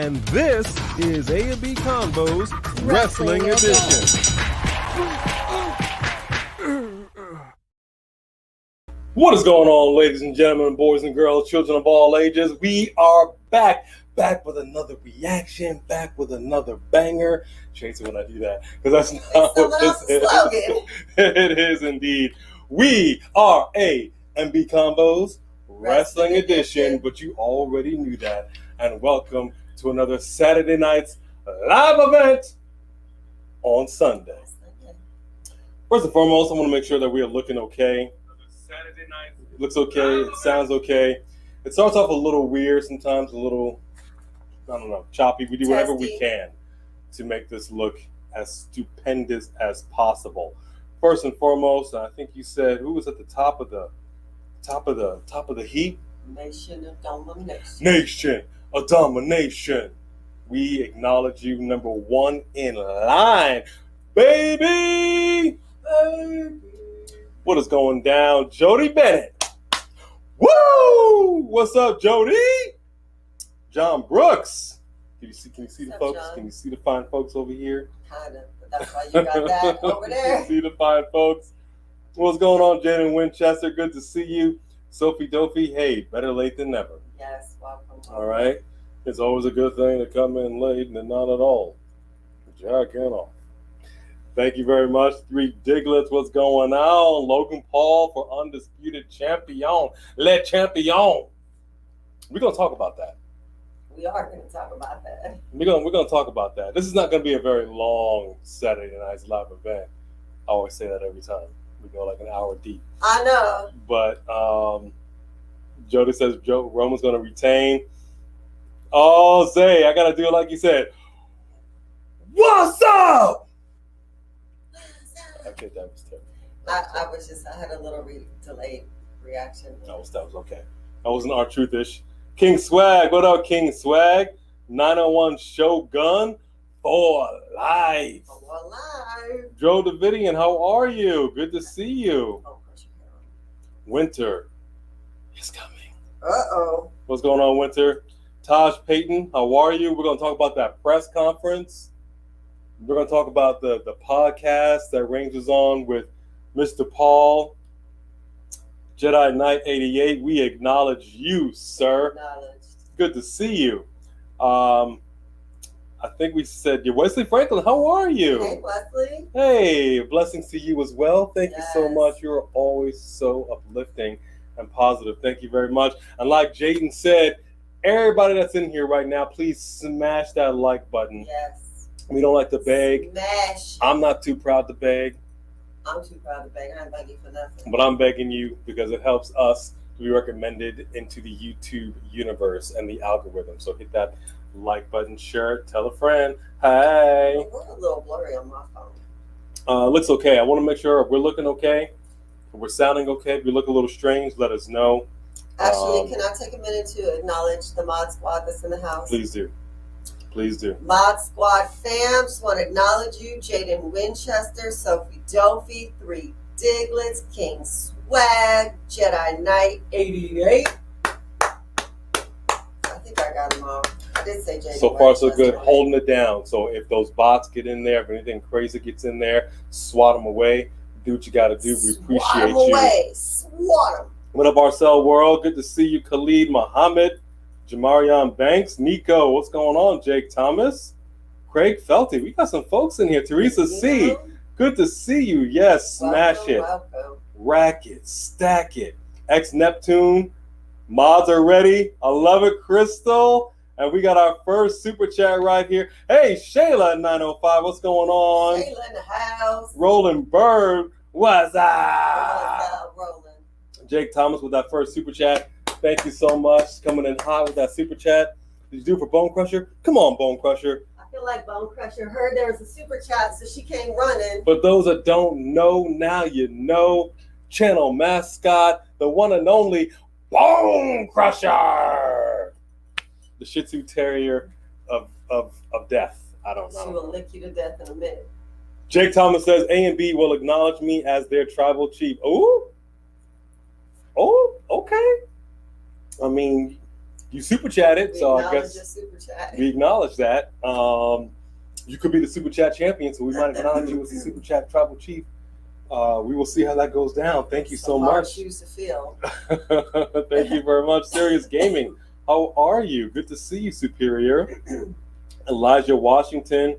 And this is A&B Combos Wrestling Edition. What is going on, ladies and gentlemen, boys and girls, children of all ages? We are back with another reaction, back with another banger. Tracy, when I do that, because that's not what this is. It is indeed. We are A&B Combos Wrestling Edition, but you already knew that. And welcome to another Saturday night's live event on Sunday. First and foremost, I want to make sure that we are looking okay. Saturday night. It looks okay. It sounds okay. It starts off a little weird sometimes, a little, I don't know, choppy. We do whatever we can to make this look as stupendous as possible. First and foremost, I think you said who was at the top of the heap? Nation of Domination. Nation of Domination. We acknowledge you, number one in line, baby. What is going down, Jody Bennett? Woo! What's up, Jody? John Brooks. Can you see the folks? John? Can you see the fine folks over here? Kinda, but that's why you got that over there. See the fine folks. What's going on, Jaden Winchester? Good to see you. Sophie Dopey, hey, better late than never. Yes, welcome. All right. It's always a good thing to come in late and not at all. Jack and all. Thank you very much. Three Diglets, what's going on? Logan Paul for Undisputed Champion. Le Champion. We're going to talk about that. We are going to talk about that. We're going to talk about that. This is not going to be a very long Saturday night's live event. I always say that every time. We go like an hour deep. I know. But Jody says Roman's going to retain. Oh, Zay, I got to do it like you said. What's up? Okay, that was terrible. I had a little delayed reaction. That was okay. That wasn't R-Truthish. King Swag, what up, King Swag? 901 Shogun for life. For life. Joe Davidian, how are you? Good to see you. Winter is coming. Uh-oh. What's going on, Winter? Taj Payton, how are you? We're going to talk about that press conference. We're going to talk about the podcast that Rings was on with Mr. Paul. Jedi Knight 88, we acknowledge you, sir. Good to see you. I think we said, Wesley Franklin, how are you? Hey, Wesley. Hey, blessings to you as well. Thank you so much. You're always so uplifting and positive. Thank you very much. And like Jaden said, everybody that's in here right now, please smash that like button. Yes. We don't like to beg. Smash. I'm not too proud to beg. I'm too proud to beg. I ain't begging for nothing. But I'm begging you because it helps us to be recommended into the YouTube universe and the algorithm. So hit that like button, share it, tell a friend. Hey. We're a little blurry on my phone. Looks okay. I want to make sure if we're looking okay, if we're sounding okay, if we look a little strange, let us know. Actually, can I take a minute to acknowledge the Mod Squad that's in the house? Please do. Please do. Mod Squad fam, just want to acknowledge you. Jaden Winchester, Sophie Dopey, Three Diglets, King Swag, Jedi Knight 88. I think I got them all. I did say Jaden. So far, so good. Holding it down. So if those bots get in there, if anything crazy gets in there, swat them away. Do what you got to do. We appreciate you. Swat them away. Swat them. What up, Arcel World? Good to see you, Khalid Muhammad. Jamarion Banks, Nico, what's going on? Jake Thomas, Craig Felty. We got some folks in here. Teresa C, good to see you. Yes, smash it. Welcome. Rack it, stack it. Ex Neptune, mods are ready. I love it, Crystal. And we got our first super chat right here. Hey, Shayla 905, what's going on? Shayla in the house. Roland Bird, what's up? What's up, Roland? Jake Thomas with that first super chat. Thank you so much. Coming in hot with that super chat. Did you do it for Bone Crusher? Come on, Bone Crusher. I feel like Bone Crusher heard there was a super chat, so she came running. For those that don't know, now you know. Channel mascot, the one and only Bone Crusher. The Shih Tzu Terrier of death. I don't know. She will lick you to death in a minute. Jake Thomas says A&B will acknowledge me as their tribal chief. Ooh. Oh, okay. I mean, You super chatted, We so I acknowledge guess your super chat. we acknowledge that. You could be the super chat champion, so we might acknowledge you as the super chat tribal chief. We will see how that goes down. Thank you so Some hard much. shoes to fill. Thank you very much. Serious Gaming. How are you? Good to see you, Superior. Elijah Washington.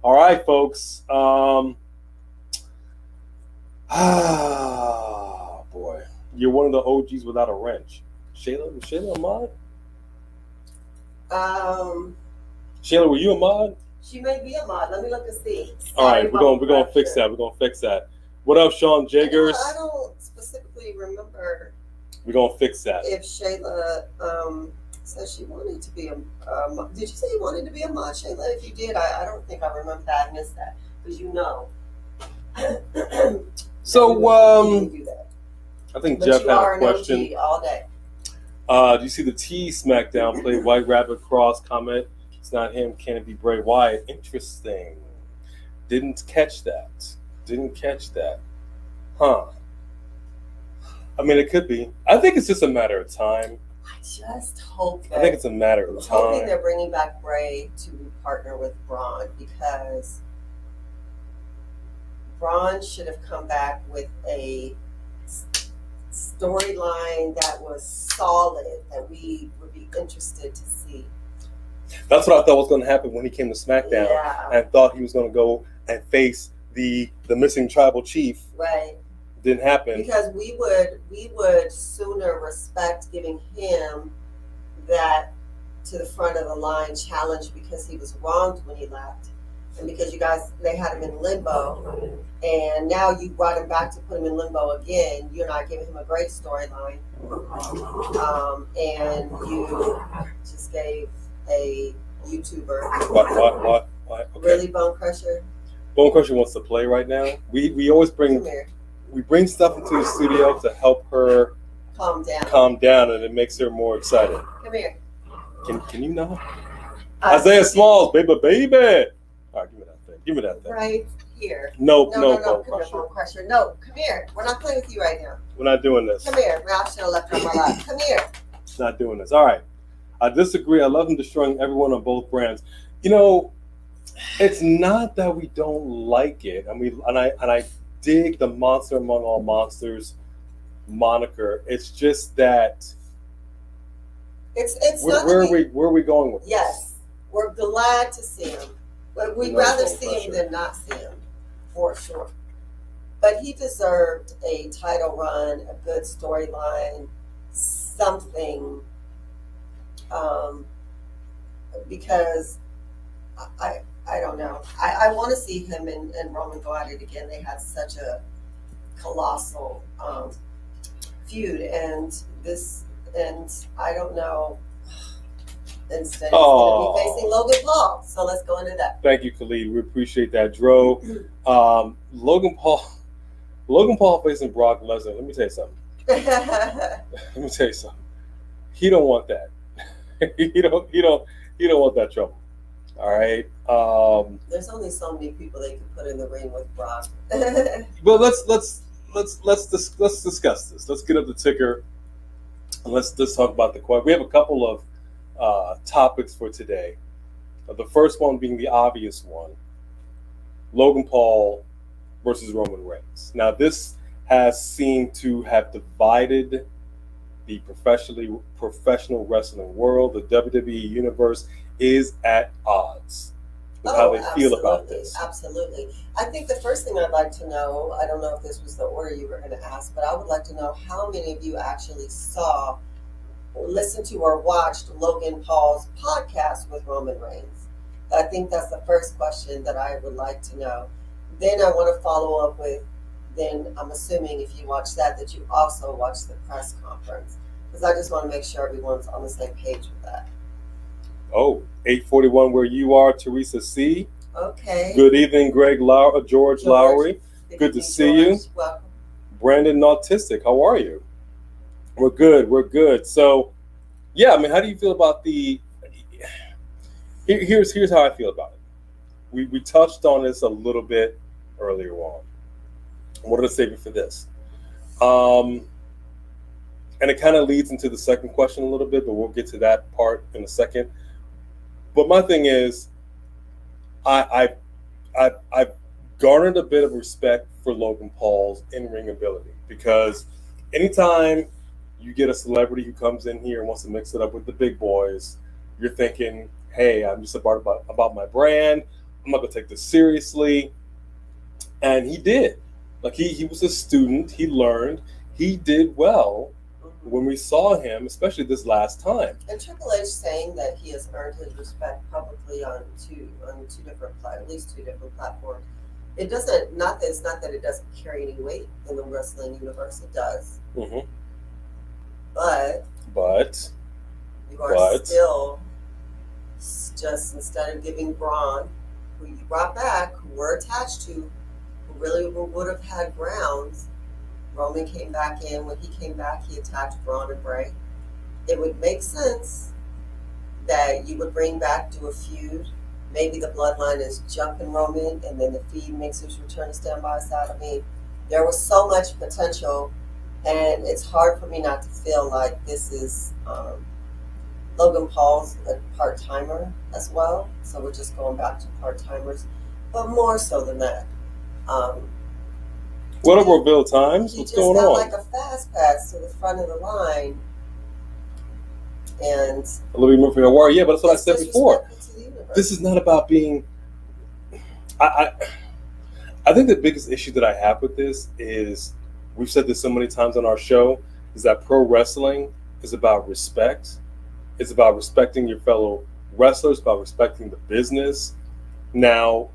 All right, folks. Boy. You're one of the OGs without a wrench. Shayla? Was Shayla a mod? Shayla, were you a mod? She may be a mod. Let me look and see. All right, we're gonna fix that. We're gonna fix that. What up, Sean Jaggers? I don't specifically remember We're gonna fix that. if Shayla said she wanted to be a mod. Did you say you wanted to be a mod, Shayla? If you did, I don't think I remember that. I missed that. Because you know. So, you can do that. I think But Jeff you had are a an question. OG all day. Do you see the T SmackDown play White Rabbit Cross comment? It's not him. Can it be Bray Wyatt? Interesting. Didn't catch that. Huh. I mean, it could be. I think it's just a matter of time. I just hope that. I think it's a matter I'm of hoping time. they're bringing back Bray to partner with Braun, because Braun should have come back with a storyline that was solid, that we would be interested to see. That's what I thought was going to happen when he came to SmackDown. Yeah. I thought he was going to go and face the missing tribal chief. Right. Didn't happen. Because we would sooner respect giving him that to the front of the line challenge, because he was wronged when he left, and because they had him in limbo, and now you brought him back to put him in limbo again. You're not giving him a great storyline, and you just gave a YouTuber What? Okay. really Bone Crusher. Bone Crusher wants to play right now. We always bring Come here, stuff into the studio to help her calm down. calm down, and it makes her more excited. Come here. Can you not? Isaiah Smalls, baby. All right, give me that thing. Right here. No, No, Bone come here, Crusher. Bone Crusher. No, come here. We're not playing with you right now. We're not doing this. Come here. I should have left her on my lap. Come here. Not doing this. All right. I disagree. I love him destroying everyone on both brands. You know, it's not that we don't like it. I mean, and I dig the Monster Among All Monsters moniker. It's just that It's where are we going with this? Yes, we're glad to see him, but we'd No rather Bone see him Crusher. than not see him, for sure. But he deserved a title run, a good storyline, something, because I don't know. I want to see him and Roman go at it again. They had such a colossal feud, and I don't know. Instead, he's going to be facing Logan Paul. So let's go into that. Thank you, Khalid. We appreciate that, Dro. Logan Paul facing Brock Lesnar. Let me tell you something. He don't want that. he don't want that trouble. All right. There's only so many people they could put in the ring with Brock. Well, let's discuss this. Let's get up the ticker and let's talk about the question. We have a couple of topics for today. The first one being the obvious one: Logan Paul versus Roman Reigns. Now, this has seemed to have divided the professional wrestling world. The WWE universe is at odds with how they feel about this. Absolutely. I think the first thing I'd like to know, I don't know if this was the order you were going to ask, but I would like to know how many of you actually saw, listened to, or watched Logan Paul's podcast with Roman Reigns. I think that's the first question that I would like to know. Then I want to follow up with, then I'm assuming if you watched that you also watched the press conference, because I just want to make sure everyone's on the same page with that. Oh, 841 where you are, Teresa C. Okay. Good evening, George Lowry. Good to see you. Welcome. Brandon Nautistic, how are you? We're good. So, yeah, I mean, how do you feel about the... Here's how I feel about it. We touched on this a little bit earlier on. I wanted to save it for this. and it kind of leads into the second question a little bit, but we'll get to that part in a second. But my thing is, I I've garnered a bit of respect for Logan Paul's in-ring ability because anytime you get a celebrity who comes in here and wants to mix it up with the big boys, you're thinking, "Hey, I'm just about my brand. I'm not gonna take this seriously." And he did. Like he was a student. He learned. He did well when we saw him, especially this last time. And Triple H saying that he has earned his respect publicly on two different at least two different platforms. It doesn't not that it's not that it doesn't carry any weight in the wrestling universe. It does, Mm-hmm. but But you are still just instead of giving Braun, who you brought back, who we're attached to, who really would have had grounds. Roman came back in. When he came back, he attacked Braun and Bray. It would make sense that you would bring back, do a feud. Maybe the Bloodline is jumping Roman, and then the Fiend makes his return to stand by his side. I mean, there was so much potential, and it's hard for me not to feel like this is Logan Paul's a part-timer as well. So we're just going back to part-timers, but more so than that. what up, Bill Times? What's going on? Like a fast pass to the front of the line, and A little bit more for your war. Yeah, but that's what I said before. disrespectful to the universe. This is not about being. I think the biggest issue that I have with this is we've said this so many times on our show is that pro wrestling is about respect. It's about respecting your fellow wrestlers, about respecting the business. Now,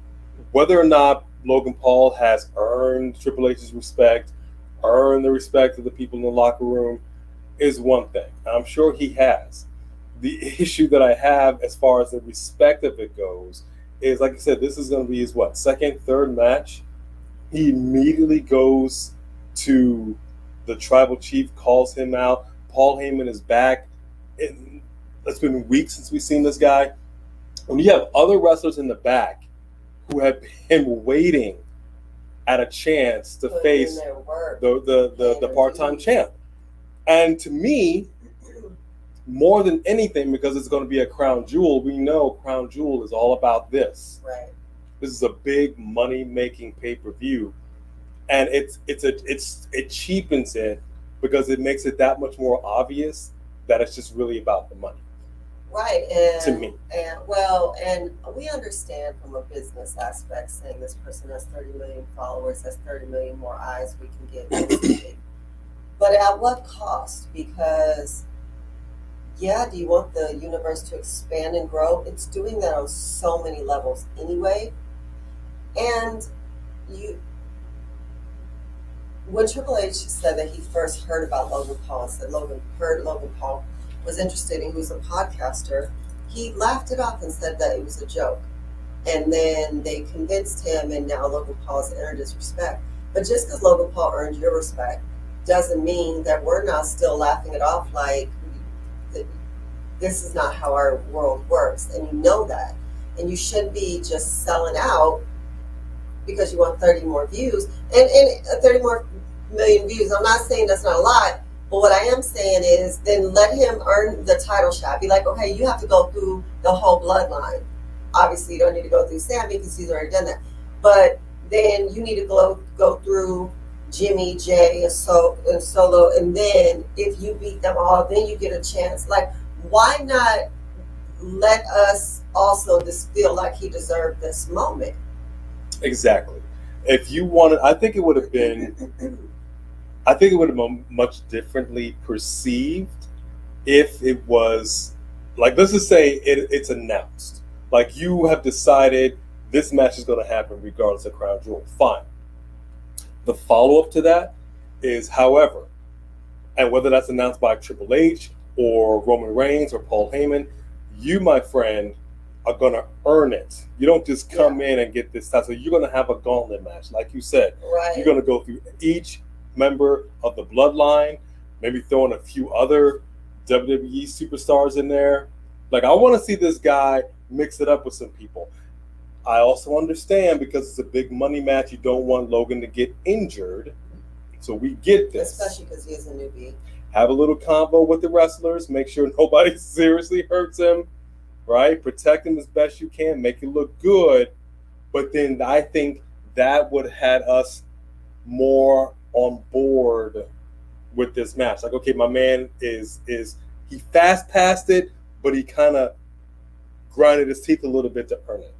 whether or not Logan Paul has earned Triple H's respect, earned the respect of the people in the locker room, is one thing. I'm sure he has. The issue that I have as far as the respect of it goes is, like I said, this is going to be his second, third match. He immediately goes to the tribal chief, calls him out. Paul Heyman is back. It's been weeks since we've seen this guy. When you have other wrestlers in the back who have been waiting at a chance to face the part-time champ. And to me, more than anything, because it's going to be a crown jewel, we know crown jewel is all about this. Right. This is a big money-making pay-per-view, and it cheapens it because it makes it that much more obvious that it's just really about the money. Right, and to me, and we understand from a business aspect, saying this person has 30 million followers, that's 30 million more eyes we can get. But at what cost? Because, do you want the universe to expand and grow? It's doing that on so many levels anyway. And when Triple H said that he first heard about Logan Paul and said Logan Paul was interested and he was a podcaster, he laughed it off and said that it was a joke. And then they convinced him, and now Logan Paul has earned his respect. But just because Logan Paul earned your respect doesn't mean that we're not still laughing it off like this is not how our world works. And you know that. And you shouldn't be just selling out because you want 30 more views. And 30 more million views, I'm not saying that's not a lot, but what I am saying is then let him earn the title shot. Be like, okay, you have to go through the whole bloodline. Obviously, you don't need to go through Sammy because he's already done that. But then you need to go through Jimmy, Jay, and Solo. And then if you beat them all, then you get a chance. Like, why not let us also just feel like he deserved this moment? Exactly. If you wanted, I think it would have been much differently perceived if it was like, let's just say it's announced. Like, you have decided this match is going to happen regardless of crown jewel. Fine. The follow-up to that is, however, and whether that's announced by Triple H or Roman Reigns or Paul Heyman, you, my friend, are going to earn it. You don't just come in and get this title. You're going to have a gauntlet match. Like you said, You're going to go through each member of the bloodline, maybe throw in a few other WWE superstars in there. Like, I want to see this guy mix it up with some people. I also understand, because it's a big money match, you don't want Logan to get injured. So we get this. Especially because he is a newbie. have a little combo with the wrestlers, make sure nobody seriously hurts him, right? Protect him as best you can, make it look good. But then I think that would have had us more on board with this match. Like, okay, my man is he fast passed it, but he kind of grinded his teeth a little bit to earn it.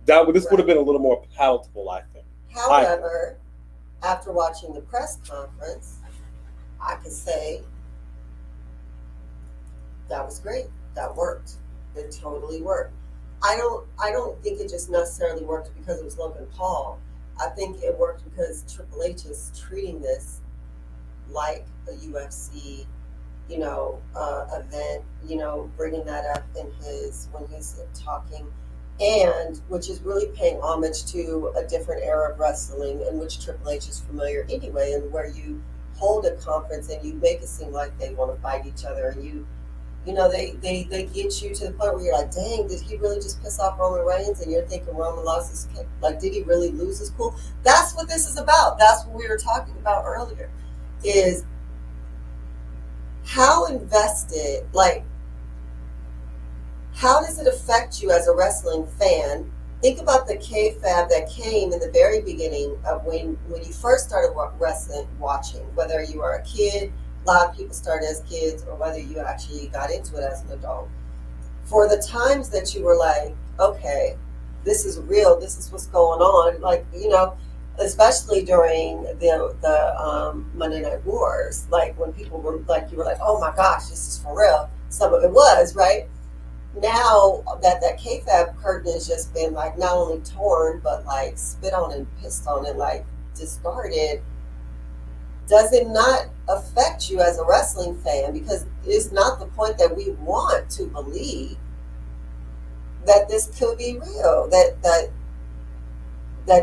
This would have been a little more palatable, I think. However, after watching the press conference, I could say that was great. That worked. It totally worked. I don't think it just necessarily worked because it was Logan Paul. I think it worked because Triple H is treating this like a UFC, event. Bringing that up in when he's talking, and which is really paying homage to a different era of wrestling in which Triple H is familiar anyway, and where you hold a conference and you make it seem like they want to fight each other, and they get you to the point where you're like, dang, did he really just piss off Roman Reigns? And you're thinking Roman lost his, did he really lose his cool? That's what this is about. That's what we were talking about earlier, is how invested, how does it affect you as a wrestling fan? Think about the kayfabe that came in the very beginning of when you first started wrestling, watching, whether you were a kid, a lot of people started as kids, or whether you actually got into it as an adult. For the times that you were like, okay, this is real, this is what's going on, especially during the Monday Night Wars, when people were you were like, oh my gosh, this is for real. Some of it was, right? Now that kayfabe curtain has just been not only torn, but spit on and pissed on and discarded, does it not affect you as a wrestling fan? Because it's not the point that we want to believe that this could be real, that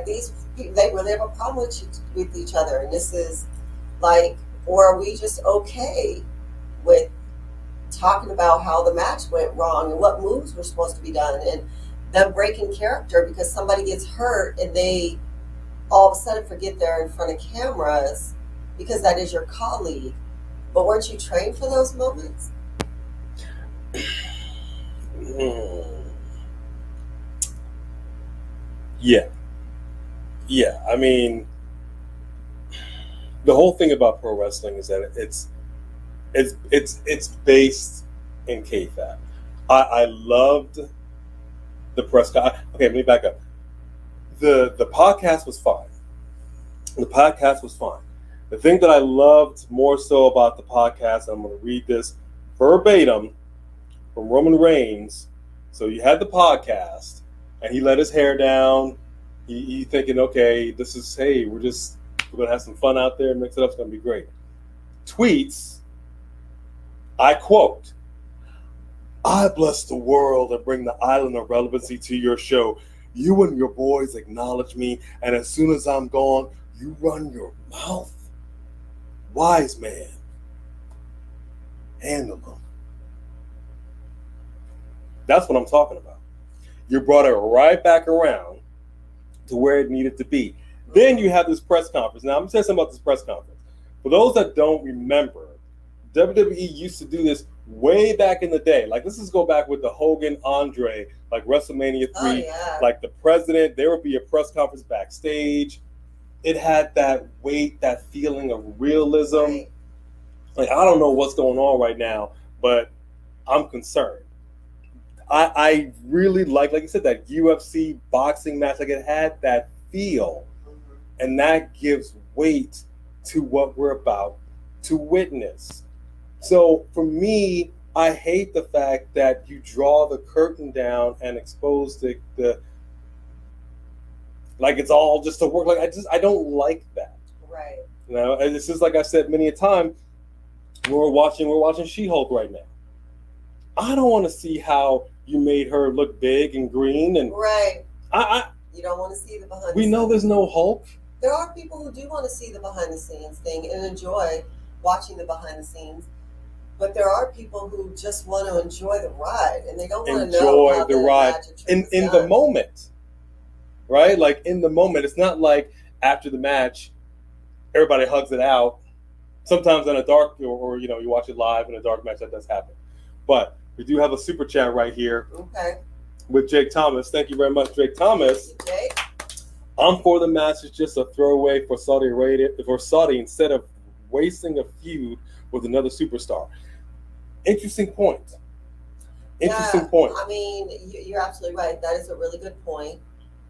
these people, they really have a problem with each other, and this is or are we just okay with talking about how the match went wrong and what moves were supposed to be done, and them breaking character because somebody gets hurt and they all of a sudden forget they're in front of cameras because that is your colleague. But weren't you trained for those moments? Yeah. I mean, the whole thing about pro wrestling is that it's based in kayfabe. I loved the press. Okay, let me back up. The podcast was fine. The thing that I loved more so about the podcast, I'm going to read this verbatim from Roman Reigns. So you had the podcast, and he let his hair down. He thinking, okay, we're going to have some fun out there, mix it up, it's going to be great. Tweets, I quote, I bless the world and bring the island of relevancy to your show. You and your boys acknowledge me, and as soon as I'm gone, you run your mouth. Wise man. Handle them. That's what I'm talking about. You brought it right back around to where it needed to be. Then you have this press conference. Now, I'm going to say something about this press conference. For those that don't remember, WWE used to do this way back in the day. This is go back with the Hogan Andre, WrestleMania 3. Oh, yeah. The president, there would be a press conference backstage. It had that weight, that feeling of realism. Right. I don't know what's going on right now, but I'm concerned. I really like you said, that UFC boxing match. It had that feel, and that gives weight to what we're about to witness. So for me, I hate the fact that you draw the curtain down and expose the it's all just to work. I don't like that. Right. And it's just like I said many a time. We're watching She-Hulk right now. I don't want to see how you made her look big and green and right. You don't want to see the behind. We know there's no Hulk. There are people who do want to see the behind the scenes thing and enjoy watching the behind the scenes. But there are people who just want to enjoy the ride, and they don't want to know how the ride in the moment, right? In the moment, it's not like after the match, everybody hugs it out Sometimes in a dark, or you watch it live in a dark match, that does happen. But we do have a super chat right here Okay. with Jake Thomas. Thank you very much, Jake Thomas. Jake? I'm for the match. It's just a throwaway for Saudi Arabia, for Saudi, instead of wasting a feud with another superstar. Interesting point. Interesting point. I mean, you're absolutely right. That is a really good point.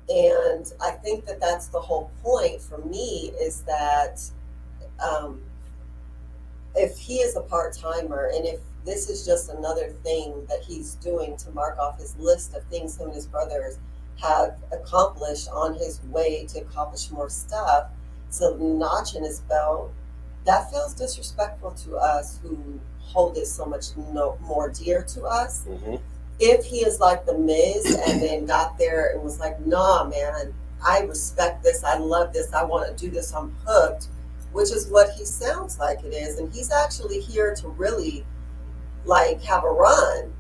And I think that that's the whole point for me, is that if he is a part-timer, and if this is just another thing that he's doing to mark off his list of things him and his brothers have accomplished on his way to accomplish more stuff, so notch in his belt, that feels disrespectful to us who hold it so much more dear to us. Mm-hmm. If he is like the Miz and then got there and was like, nah, man, I respect this, I love this, I want to do this, I'm hooked, which is what he sounds like it is, and he's actually here to really like have a run,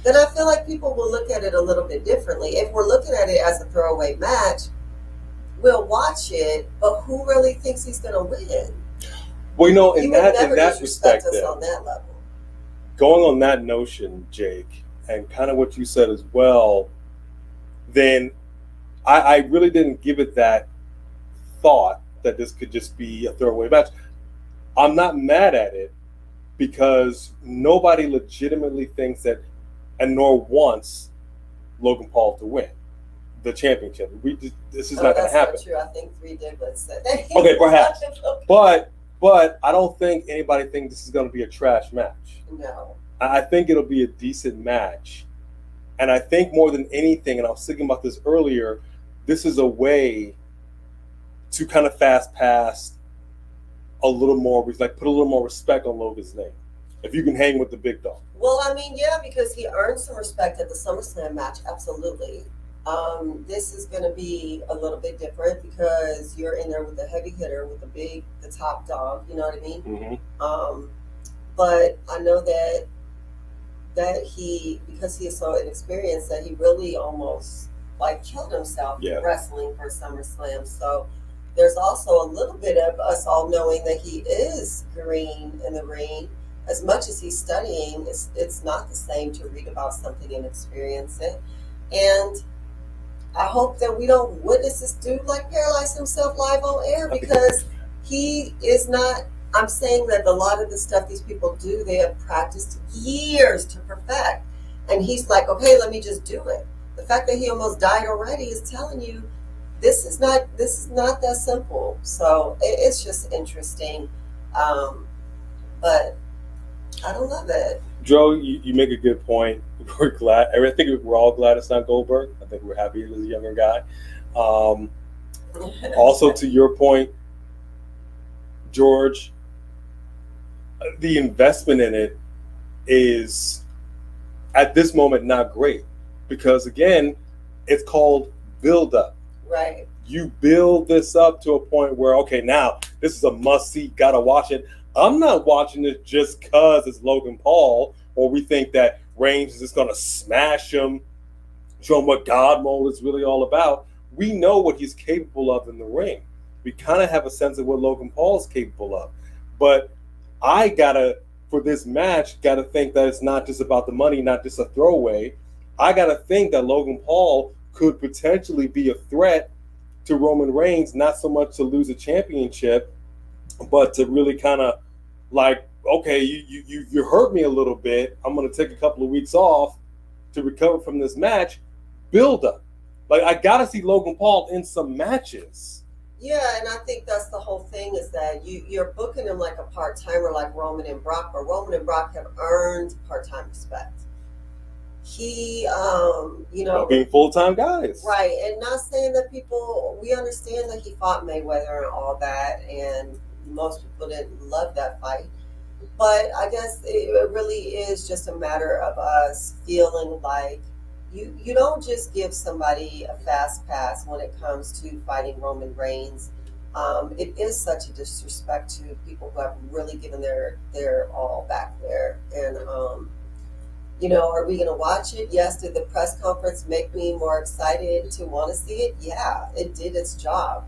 then I feel like people will look at it a little bit differently. If we're looking at it as a throwaway match, we'll watch it, but who really thinks he's going to win? Well, You in would that never respect, disrespect us on that level. going on that notion, Jake, and kind of what you said as well, then I really didn't give it that thought that this could just be a throwaway match. I'm not mad at it because nobody legitimately thinks that, and nor wants Logan Paul to win the championship. This is not going to happen. That's not true. I think 3 Diglets said that. Okay, perhaps. But I don't think anybody thinks this is going to be a trash match. No. I think it'll be a decent match. And I think more than anything, and I was thinking about this earlier, this is a way to kind of fast pass a little more, like put a little more respect on Logan's name. If you can hang with the big dog. Well, I mean, yeah, because he earned some respect at the SummerSlam match, absolutely. This is going to be a little bit different because you're in there with the heavy hitter, with the top dog, you know what I mean? Mm-hmm. But I know that he, because he is so inexperienced, that he really almost like killed himself wrestling for SummerSlam. So there's also a little bit of us all knowing that he is green in the ring. As much as he's studying, it's not the same to read about something and experience it. And I hope that we don't witness this dude like paralyze himself live on air, because he is not. I'm saying that a lot of the stuff these people do, they have practiced years to perfect. And he's like, okay, let me just do it. The fact that he almost died already is telling you this is not that simple. So it's just interesting. But I don't love it. Joe, you make a good point. We're glad. I think we're all glad it's not Goldberg. I think we're happy it was a younger guy. Also, to your point, George, the investment in it is at this moment not great, because again, it's called build up. Right. You build this up to a point where, okay, now this is a must see, gotta watch it. I'm not watching it just because it's Logan Paul, or we think that Reigns is just gonna smash him, show him what God mode is really all about. We know what he's capable of in the ring. We kind of have a sense of what Logan Paul is capable of. But I for this match, gotta think that it's not just about the money, not just a throwaway. I gotta think that Logan Paul could potentially be a threat to Roman Reigns, not so much to lose a championship, but to really kind of like, okay, you hurt me a little bit. I'm gonna take a couple of weeks off to recover from this match. Build up. Like, I gotta see Logan Paul in some matches. Yeah, and I think that's the whole thing, is that you're booking him like a part-timer like Roman and Brock, but Roman and Brock have earned part-time respect. He, being full-time guys. Right, and not saying that we understand that he fought Mayweather and all that, and most people didn't love that fight. But I guess it really is just a matter of us feeling like you don't just give somebody a fast pass when it comes to fighting Roman Reigns. It is such a disrespect to people who have really given their all back there. And, are we going to watch it? Yes. Did the press conference make me more excited to want to see it? Yeah, it did its job.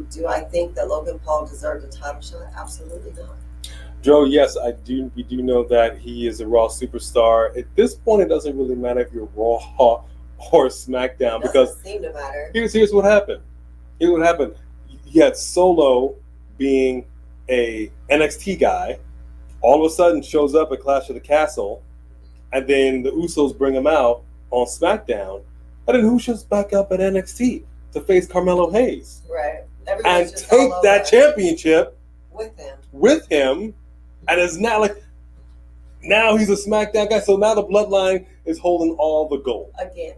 Do I think that Logan Paul deserved a title shot? Absolutely not. Joe, yes, I do. We do know that he is a Raw superstar. At this point, it doesn't really matter if you're Raw or SmackDown It because doesn't seem to matter. here's what happened. Here's what happened. You had Solo being a NXT guy, all of a sudden shows up at Clash of the Castle, and then the Usos bring him out on SmackDown, and then who shows back up at NXT to face Carmelo Hayes Right. and Everybody's just take all that over championship with him, and it's not like now he's a SmackDown guy, so now the Bloodline is holding all the gold again.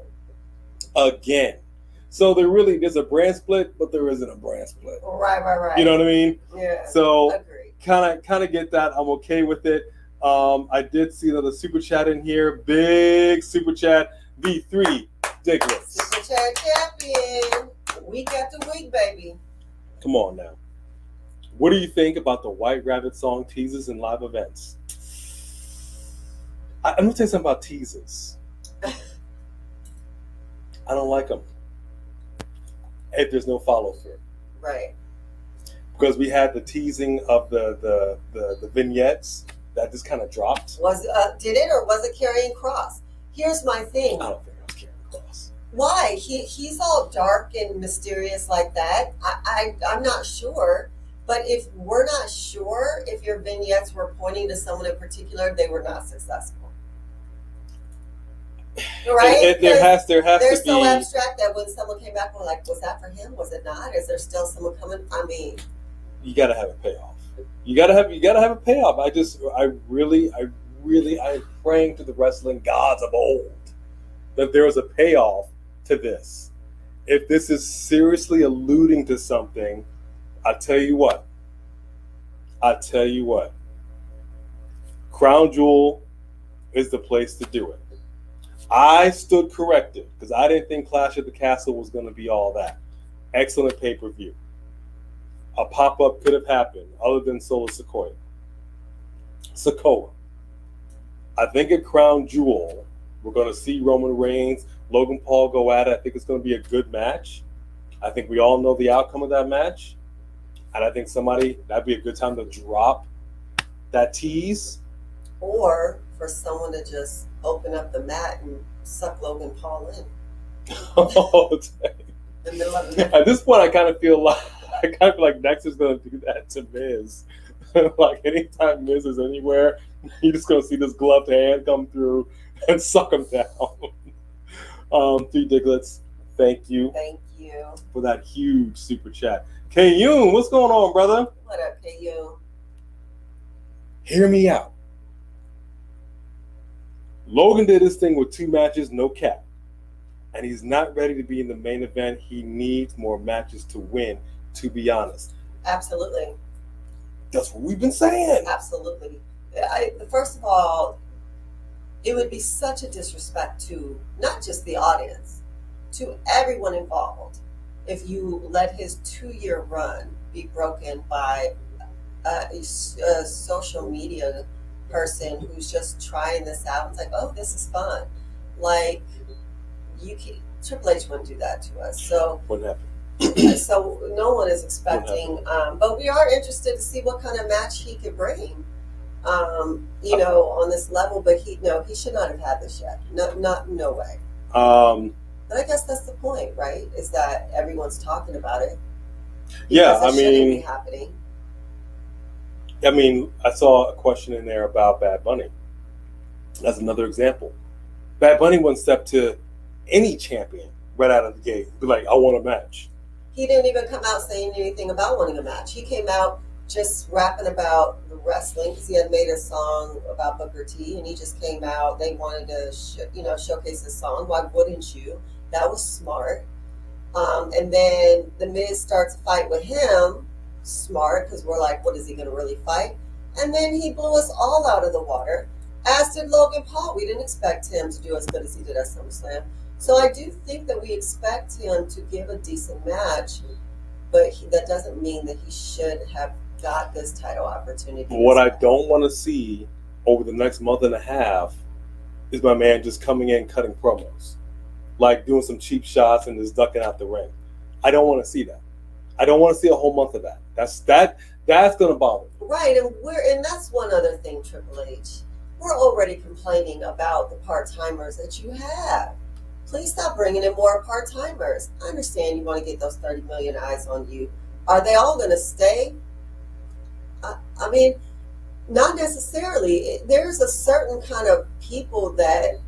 So there's a brand split, but there isn't a brand split. Right. You know what I mean? Yeah. So Agreed. kind of get that. I'm okay with it. I did see another super chat in here. Big super chat. V3 Dicklets. Super Chat champion. Week after week, baby. Come on now. What do you think about the White Rabbit song teasers and live events? I'm gonna tell you something about teasers. I don't like them if there's no follow through. Right. Because we had the teasing of the vignettes that just kind of dropped. Did it or was it carrying cross? Here's my thing. I don't think it was carrying cross. Why? He's all dark and mysterious like that. I'm not sure. But if we're not sure if your vignettes were pointing to someone in particular, they were not successful. Right? There has They're to so be. abstract that when someone came back, we're like, was that for him? Was it not? Is there still someone coming? I mean, You gotta have a payoff. You gotta have a payoff. I'm praying to the wrestling gods of old that there was a payoff to this. If this is seriously alluding to something, I tell you what. Crown Jewel is the place to do it. I stood corrected because I didn't think Clash at the Castle was going to be all that. Excellent pay-per-view. A pop-up could have happened other than Solo Sokoa. I think at Crown Jewel, we're going to see Roman Reigns, Logan Paul go at it. I think it's going to be a good match. I think we all know the outcome of that match. And I think that'd be a good time to drop that tease. or for someone to just open up the mat and suck Logan Paul in. In the middle of the match. At this point, I kind of feel like Nex is going to do that to Miz. Like anytime Miz is anywhere, you're just going to see this gloved hand come through and suck him down. Three Diglets, thank you Thank you. for that huge super chat. K-Yoon, what's going on, brother? What up, KU? Hear me out. Logan did his thing with 2 matches, no cap. And he's not ready to be in the main event. He needs more matches to win, to be honest. Absolutely. That's what we've been saying. Absolutely. First of all, it would be such a disrespect to not just the audience, to everyone involved, if you let his 2-year run be broken by a social media person who's just trying this out. It's like, oh, this is fun. Like, Triple H wouldn't do that to us. So What happened? so no one is expecting, but we are interested to see what kind of match he could bring, on this level. But he should not have had this yet. No way. But I guess that's the point, right? Is that everyone's talking about it. Yeah, Because it shouldn't be happening. I saw a question in there about Bad Bunny. That's another example. Bad Bunny wouldn't step to any champion right out of the gate. Be like, I want a match. He didn't even come out saying anything about wanting a match. He came out just rapping about the wrestling because he had made a song about Booker T, and he just came out. They wanted to, showcase his song. Why wouldn't you? That was smart. And then the Miz starts a fight with him. Smart, because we're like, what is he going to really fight? And then he blew us all out of the water, as did Logan Paul. We didn't expect him to do as good as he did at SummerSlam. So I do think that we expect him to give a decent match, but that doesn't mean that he should have got this title opportunity. What I don't want to see over the next month and a half is my man just coming in cutting promos, like doing some cheap shots and just ducking out the ring. I don't want to see that. I don't want to see a whole month of that. That's gonna bother me. Right, and that's one other thing, Triple H. We're already complaining about the part-timers that you have. Please stop bringing in more part-timers. I understand you want to get those 30 million eyes on you. Are they all going to stay? I mean, not necessarily. There's a certain kind of people that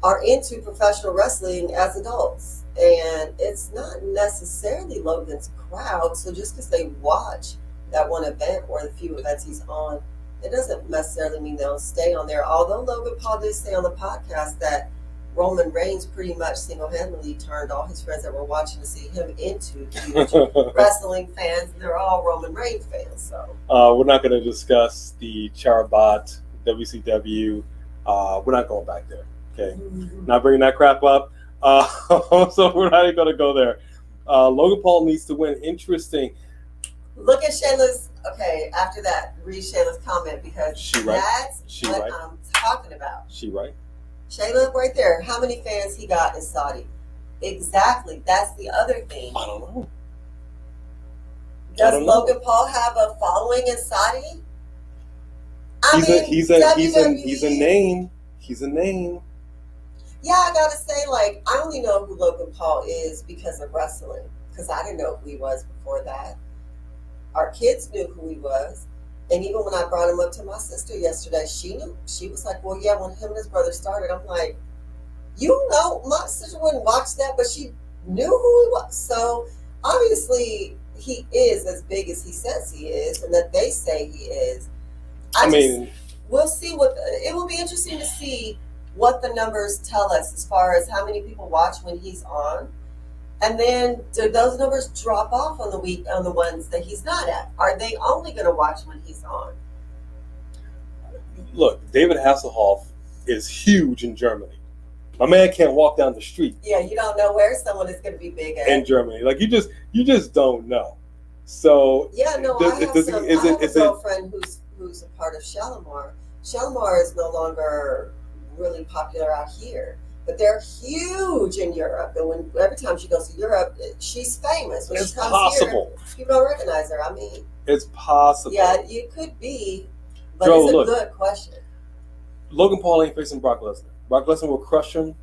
are into professional wrestling as adults, and it's not necessarily Logan's crowd. So just because they watch that one event or the few events he's on, it doesn't necessarily mean they'll stay on there. Although Logan Paul did say on the podcast that Roman Reigns pretty much single-handedly turned all his friends that were watching to see him into huge wrestling fans. They're all Roman Reigns fans. So we're not going to discuss the Charabat WCW. We're not going back there. Okay, not bringing that crap up. So we're not even going to go there. Logan Paul needs to win. Interesting. Look at Shayla's. Okay, after that, read Shayla's comment because that's what I'm talking about. She right? Shayla, right there. How many fans he got in Saudi? Exactly. That's the other thing. I don't know. Does Logan Paul have a following in Saudi? He's a name. He's a name. Yeah, I gotta say, like, I only know who Logan Paul is because of wrestling. Because I didn't know who he was before that. Our kids knew who he was. And even when I brought him up to my sister yesterday, she knew. She was like, well, yeah, when him and his brother started, I'm like, you know, my sister wouldn't watch that, but she knew who he was. So obviously he is as big as he says he is and that they say he is. We'll see it will be interesting to see what the numbers tell us as far as how many people watch when he's on. And then do those numbers drop off on the ones that he's not at? Are they only going to watch when he's on? Look, David Hasselhoff is huge in Germany. My man can't walk down the street. Yeah, you don't know where someone is going to be big at. In Germany. Like, you just don't know. So yeah, no, I have a girlfriend who's a part of Shalimar. Shalimar is no longer really popular out here. But they're huge in Europe, and every time she goes to Europe, she's famous. When it's she comes possible. Here, people don't recognize her. I mean, it's possible. Yeah, it could be, but Joe, it's a good question. Logan Paul ain't facing Brock Lesnar. Brock Lesnar will crush him.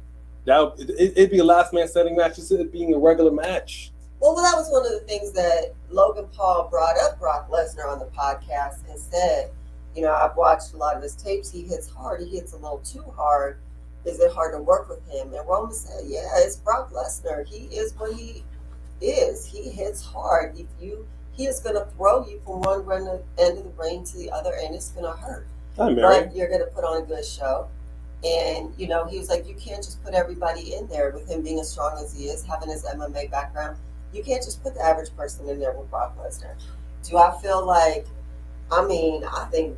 It'd be a last man standing match instead of being a regular match. Well, that was one of the things that Logan Paul brought up Brock Lesnar on the podcast and said, you know, I've watched a lot of his tapes. He hits hard. He hits a little too hard. Is it hard to work with him? And Roman said, yeah, it's Brock Lesnar. He is what he is. He hits hard. He is going to throw you from one end of the ring to the other, and it's going to hurt. But you're going to put on a good show. And, you know, he was like, you can't just put everybody in there with him being as strong as he is, having his MMA background. You can't just put the average person in there with Brock Lesnar. Do I feel like, I think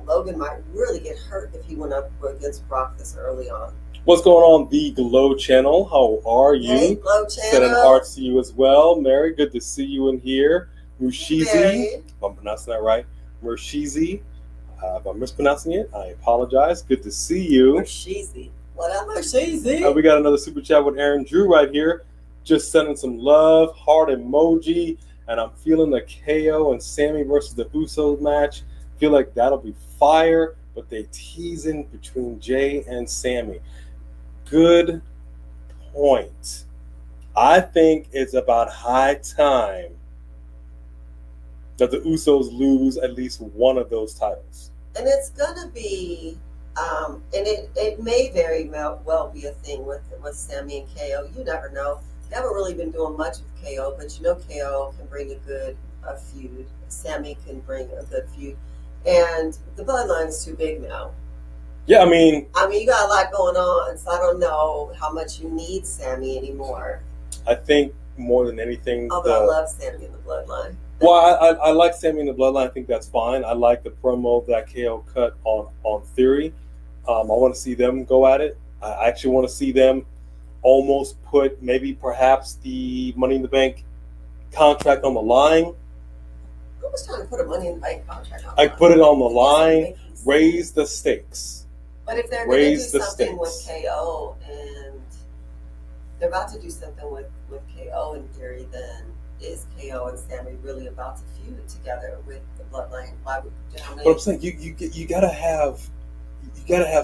Logan might really get hurt if he went up against Brock this early on. What's going on, the Glow Channel? How are you? Hey, Glow Channel. Sending hearts to you as well. Mary, good to see you in here. Mushizi, if I'm pronouncing that right. Mushizi, if I'm mispronouncing it, I apologize. Good to see you. Mushizi. What up, Mushizi? We got another super chat with Aaron Drew right here. Just sending some love, heart emoji, and I'm feeling the KO and Sammy versus the Usos match. Feel like that'll be fire, but they teasing between Jay and Sammy. Good point. I think it's about high time that the Usos lose at least one of those titles. And it's gonna be, and it may very well be a thing with Sammy and KO. You never know. They haven't really been doing much with KO, but you know KO can bring a feud. Sammy can bring a good feud. And the Bloodline is too big now. Yeah, you got a lot going on, so I don't know how much you need Sammy anymore. I think more than anything... Although I love Sammy in the Bloodline. Well, I like Sammy in the Bloodline. I think that's fine. I like the promo that KO cut on Theory. I want to see them go at it. I actually want to see them almost put perhaps the Money in the Bank contract on the line. Who was trying to put a Money in the Bank contract on? I put it on the line, raise the stakes. But if they're going to do something with KO and they're about to do something with KO in theory, then is KO and Sammy really about to feud together with the Bloodline? Why would But I'm saying you gotta have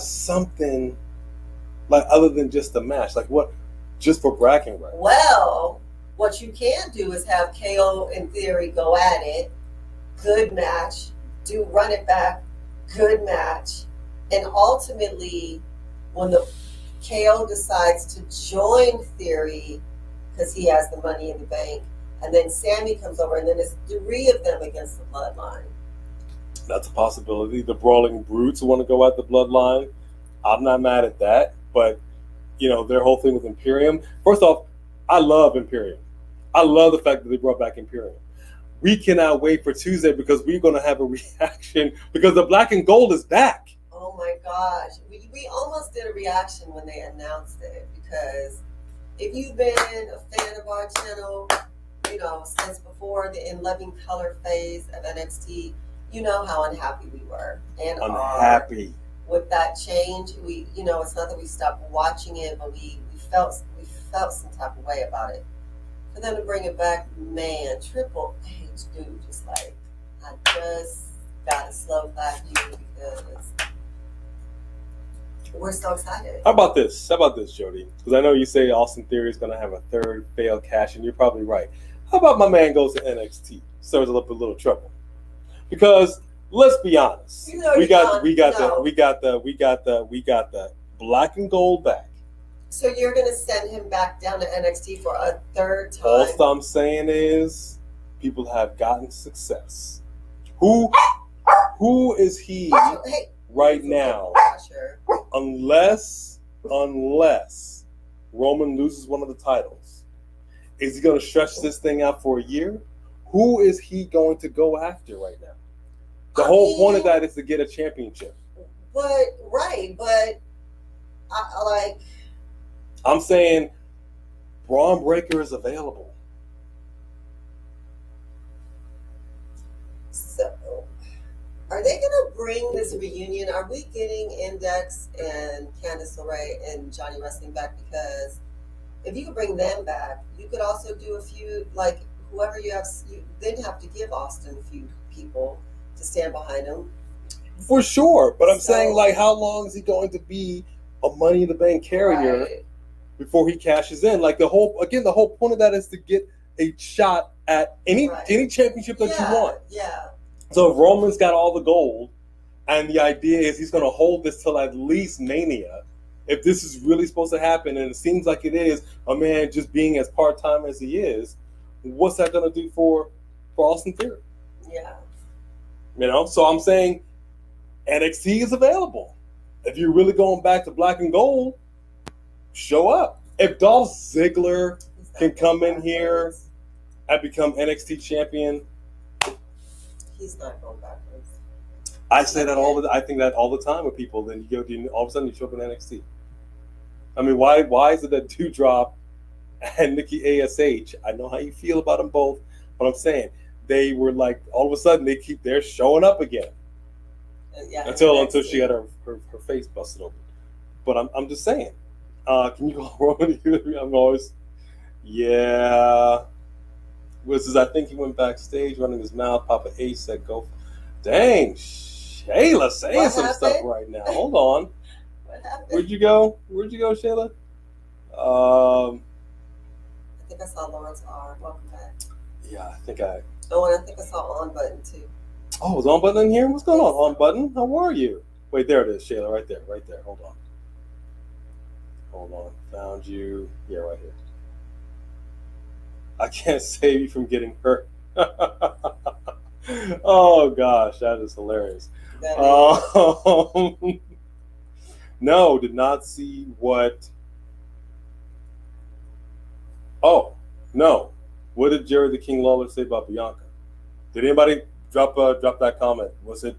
something like other than just the match. Like what? Just for bragging rights. Well, what you can do is have KO in theory go at it, good match, run it back, good match, and ultimately when the KO decides to join Theory because he has the money in the bank, and then Sammy comes over, and then it's 3 of them against the Bloodline. That's a possibility. The Brawling Brutes want to go at the Bloodline. I'm not mad at that, but you know their whole thing with Imperium. First off, I love Imperium. I love the fact that they brought back Imperium. We cannot wait for Tuesday because we're going to have a reaction because the Black and Gold is back. Oh my gosh. We almost did a reaction when they announced it because if you've been a fan of our channel, you know, since before the in living color phase of NXT, you know how unhappy we were and unhappy with that change. We, you know, it's not that we stopped watching it, but we felt some type of way about it. For them to bring it back, man, Triple H, dude, just like I just gotta slow clap you because we're so excited. How about this, Jody? Because I know you say Austin Theory is going to have a third failed cash, and you're probably right. How about my man goes to NXT, stirs up a little trouble? Because let's be honest, You know we got you know. the Black and Gold back. So you're gonna send him back down to NXT for a third time? All I'm saying is, people have gotten success. Who is he right now? Unless Roman loses one of the titles, is he going to stretch this thing out for a year? Who is he going to go after right now? The whole point of that is to get a championship. But I'm saying Braun Breaker is available. So, are they going to bring this reunion? Are we getting Index and Candice LeRae and Johnny Wrestling back? Because if you could bring them back, you could also do a few, like whoever you have, you then have to give Austin a few people to stand behind him. For sure. But I'm saying, like, how long is he going to be a Money in the Bank carrier before he cashes in? Like, the whole point of that is to get a shot at any championship that you want. Yeah. So if Roman's got all the gold, and the idea is he's going to hold this till at least Mania, if this is really supposed to happen, and it seems like it is, a man just being as part-time as he is, what's that going to do for Austin Theory? Yeah. You know, so I'm saying NXT is available. If you're really going back to Black and Gold, show up. If Dolph Ziggler can come in here and become NXT champion, he's not going backwards. I say that I think that all the time with people. Then you go, all of a sudden you show up in NXT. I mean, why is it that Doudrop and Nikki ASH? I know how you feel about them both, but I'm saying they were like all of a sudden they're showing up again. Until she got her face busted open. But I'm just saying. Can you go Roman? I'm always I think he went backstage running his mouth. Papa H said go. Dang, Shayla saying some stuff right now. Hold on. What happened? Where'd you go, Shayla? I think I saw Lawrence R. Welcome back. Yeah, I think I saw On Button too. Oh, is On Button in here? What's going on, On Button? How are you? Wait, there it is, Shayla, right there. Hold on. Found you. Yeah, right here. I can't save you from getting hurt. Oh gosh, that is hilarious. No, did not see what. Oh no, what did Jerry the King Lawler say about Bianca? Did anybody drop that comment? Was it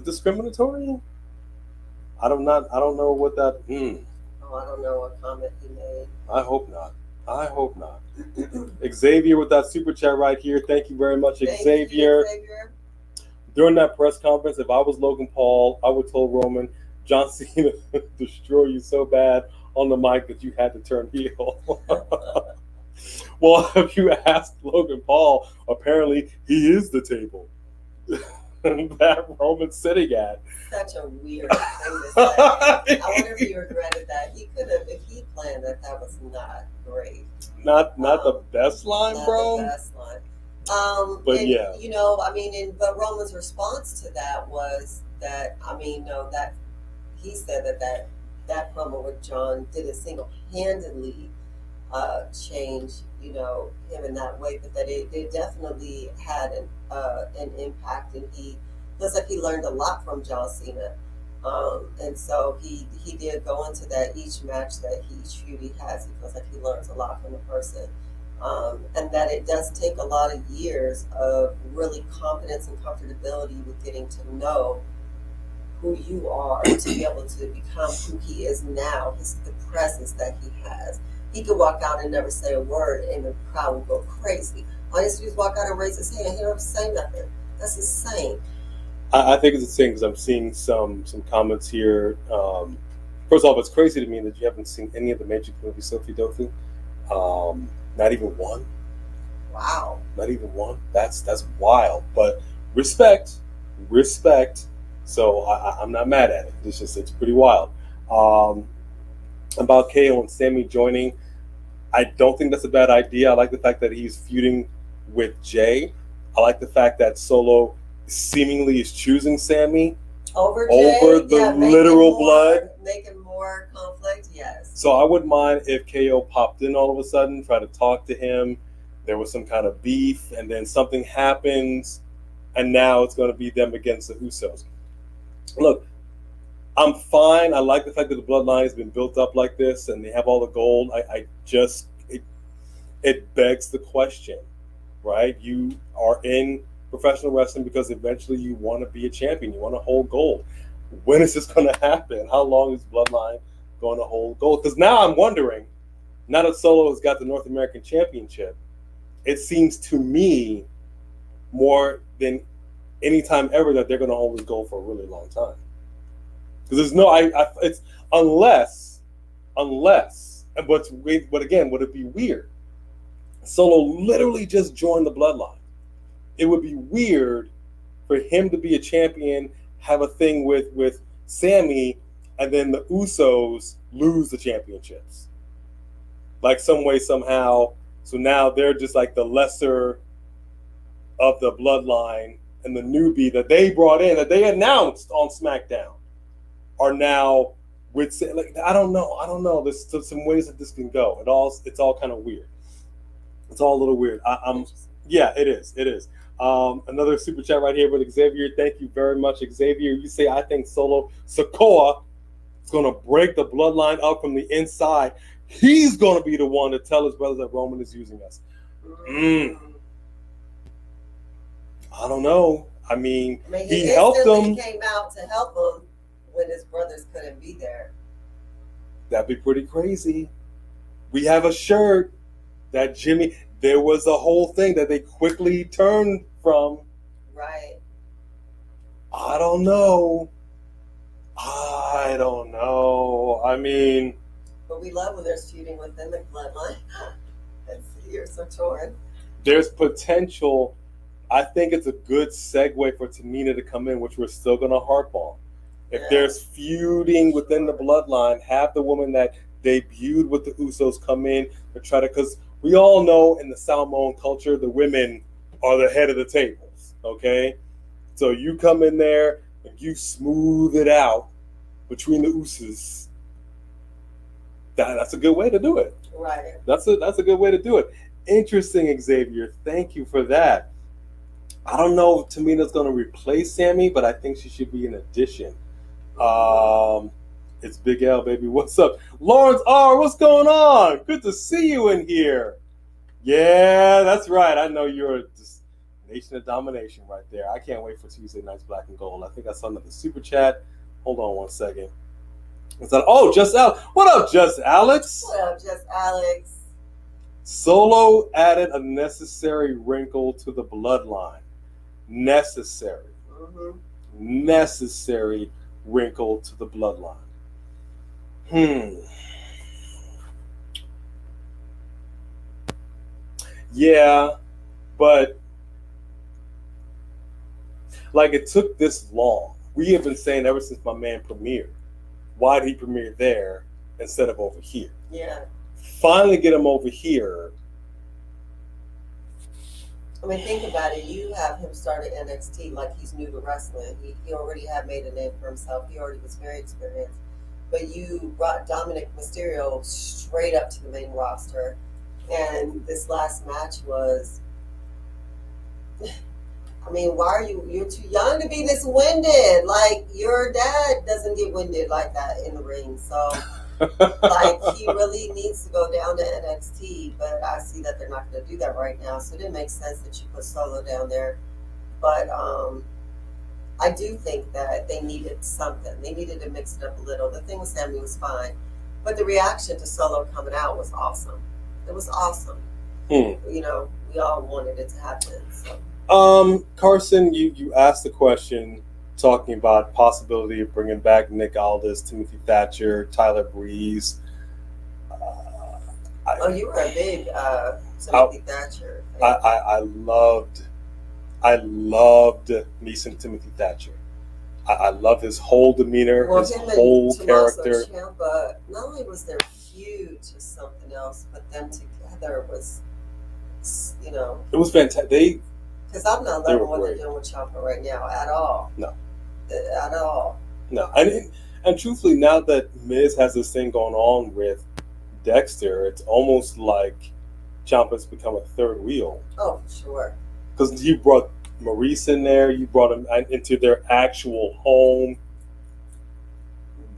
discriminatory? I don't know what that. Oh, I don't know what comment he made. I hope not. Xavier with that super chat right here. Thank you very much, Xavier. During that press conference, if I was Logan Paul, I would tell Roman, John Cena destroy you so bad on the mic that you had to turn heel. Well, if you ask Logan Paul, apparently he is the table that Roman's sitting at. Such a weird thing to say. I wonder if he regretted that. He could have, if he planned that. That was not great. Not the best line, not bro. The best line. But and, yeah, you know, I mean, but Roman's response to that was that, I mean, no, that he said that promo with John didn't single-handedly change, you know, him in that way, but that it definitely had an impact, and he feels like he learned a lot from John Cena, and so he did go into that each match that he truly has. He feels like he learns a lot from the person, and that it does take a lot of years of really confidence and comfortability with getting to know who you are to be able to become who he is now. The presence that he has. He could walk out and never say a word, and the crowd would go crazy. All he has to do is walk out and raise his hand. He don't have to say nothing. That's insane. I think it's insane because I'm seeing some comments here. First off, it's crazy to me that you haven't seen any of the Magic movies, Sophie Doku. Not even one. Wow. Not even one. That's wild. But respect. So I'm not mad at it. It's pretty wild. About KO and Sammy joining, I don't think that's a bad idea. I like the fact that he's feuding with Jay. I like the fact that Solo seemingly is choosing Sammy over the literal blood, making more conflict. Yes. So I wouldn't mind if KO popped in all of a sudden, tried to talk to him. There was some kind of beef, and then something happens, and now it's going to be them against the Usos. Look, I'm fine. I like the fact that the Bloodline has been built up like this, and they have all the gold. It begs the question, right? You are in professional wrestling because eventually you want to be a champion. You want to hold gold. When is this going to happen? How long is Bloodline going to hold gold? Because now I'm wondering, now that Solo has got the North American Championship, it seems to me more than any time ever that they're going to hold this gold for a really long time. Because there's no, it's unless, but again, would it be weird? Solo literally just joined the Bloodline. It would be weird for him to be a champion, have a thing with Sammy, and then the Usos lose the championships. Like some way, somehow. So now they're just like the lesser of the Bloodline, and the newbie that they brought in, that they announced on SmackDown, are now with, like, I don't know. There's some ways that this can go. It's all kind of weird. It's all a little weird. Yeah, it is. Another super chat right here with Xavier. Thank you very much, Xavier. You say, I think Solo Sikoa is going to break the Bloodline up from the inside. He's going to be the one to tell his brothers that Roman is using us. I don't know. I mean he helped them. He came out to help them when his brothers couldn't be there. That'd be pretty crazy. We have a shirt that Jimmy, there was a whole thing that they quickly turned from. Right. I don't know. I mean, but we love when there's feuding within the Bloodline. You're so torn. There's potential. I think it's a good segue for Tamina to come in, which we're still going to harp on. If there's feuding within the Bloodline, have the woman that debuted with the Usos come in to try to, because we all know in the Samoan culture, the women are the head of the tables, okay? So you come in there and you smooth it out between the Usos. That's a good way to do it. Right. That's a good way to do it. Interesting, Xavier. Thank you for that. I don't know if Tamina's going to replace Sammy, but I think she should be an addition. It's Big L, baby. What's up? Lawrence R., what's going on? Good to see you in here. Yeah, that's right. I know you're just Nation of Domination right there. I can't wait for Tuesday Night's Black and Gold. I think I saw another super chat. Hold on one second. Just Alex. What up, Just Alex? What up, Just Alex? Solo added a necessary wrinkle to the Bloodline. Necessary wrinkle to the Bloodline. Yeah, but like it took this long. We have been saying ever since my man premiered. Why did he premiere there instead of over here? Yeah. Finally get him over here. I mean, think about it. You have him start at NXT like he's new to wrestling. He already had made a name for himself. He already was very experienced. But you brought Dominic Mysterio straight up to the main roster. And this last match was, I mean, why are you're too young to be this winded. Like, your dad doesn't get winded like that in the ring. So, like, he really needs to go down to NXT, but I see that they're not going to do that right now. So it didn't make sense that you put Solo down there. But I do think that they needed something. They needed to mix it up a little. The thing with Sammy was fine, but the reaction to Solo coming out was awesome. It was awesome. You know, we all wanted it to happen. So. Carson, you asked the question talking about possibility of bringing back Nick Aldis, Timothy Thatcher, Tyler Breeze. You were a big Timothy Thatcher fan. I loved me some Timothy Thatcher. I love his whole demeanor, his whole character. Ciampa, not only was their feud just something else, but them together was, you know, it was fantastic. Because I'm not loving what they're doing with Ciampa right now at all. No. At all. No. And truthfully, now that Miz has this thing going on with Dexter, it's almost like Ciampa's become a third wheel. Oh, for sure. Because you brought Maurice in there, you brought him into their actual home.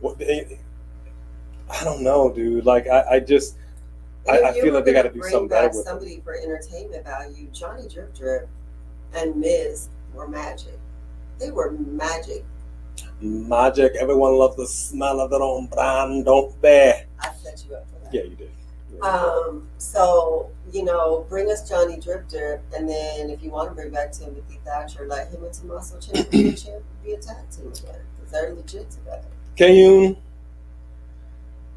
I don't know, dude. Like, I feel like they got to do something better with somebody for entertainment value. Johnny Drip Drip and Miz were magic. They were magic. Magic. Everyone loves the smell of their own brand, don't they? I set you up for that. Yeah, you did. So, you know, bring us Johnny Drip Drip, and then if you want to bring back Timothy Thatcher, let him and Tommaso Ciampa be a tag team again, because they're legit together. Can you,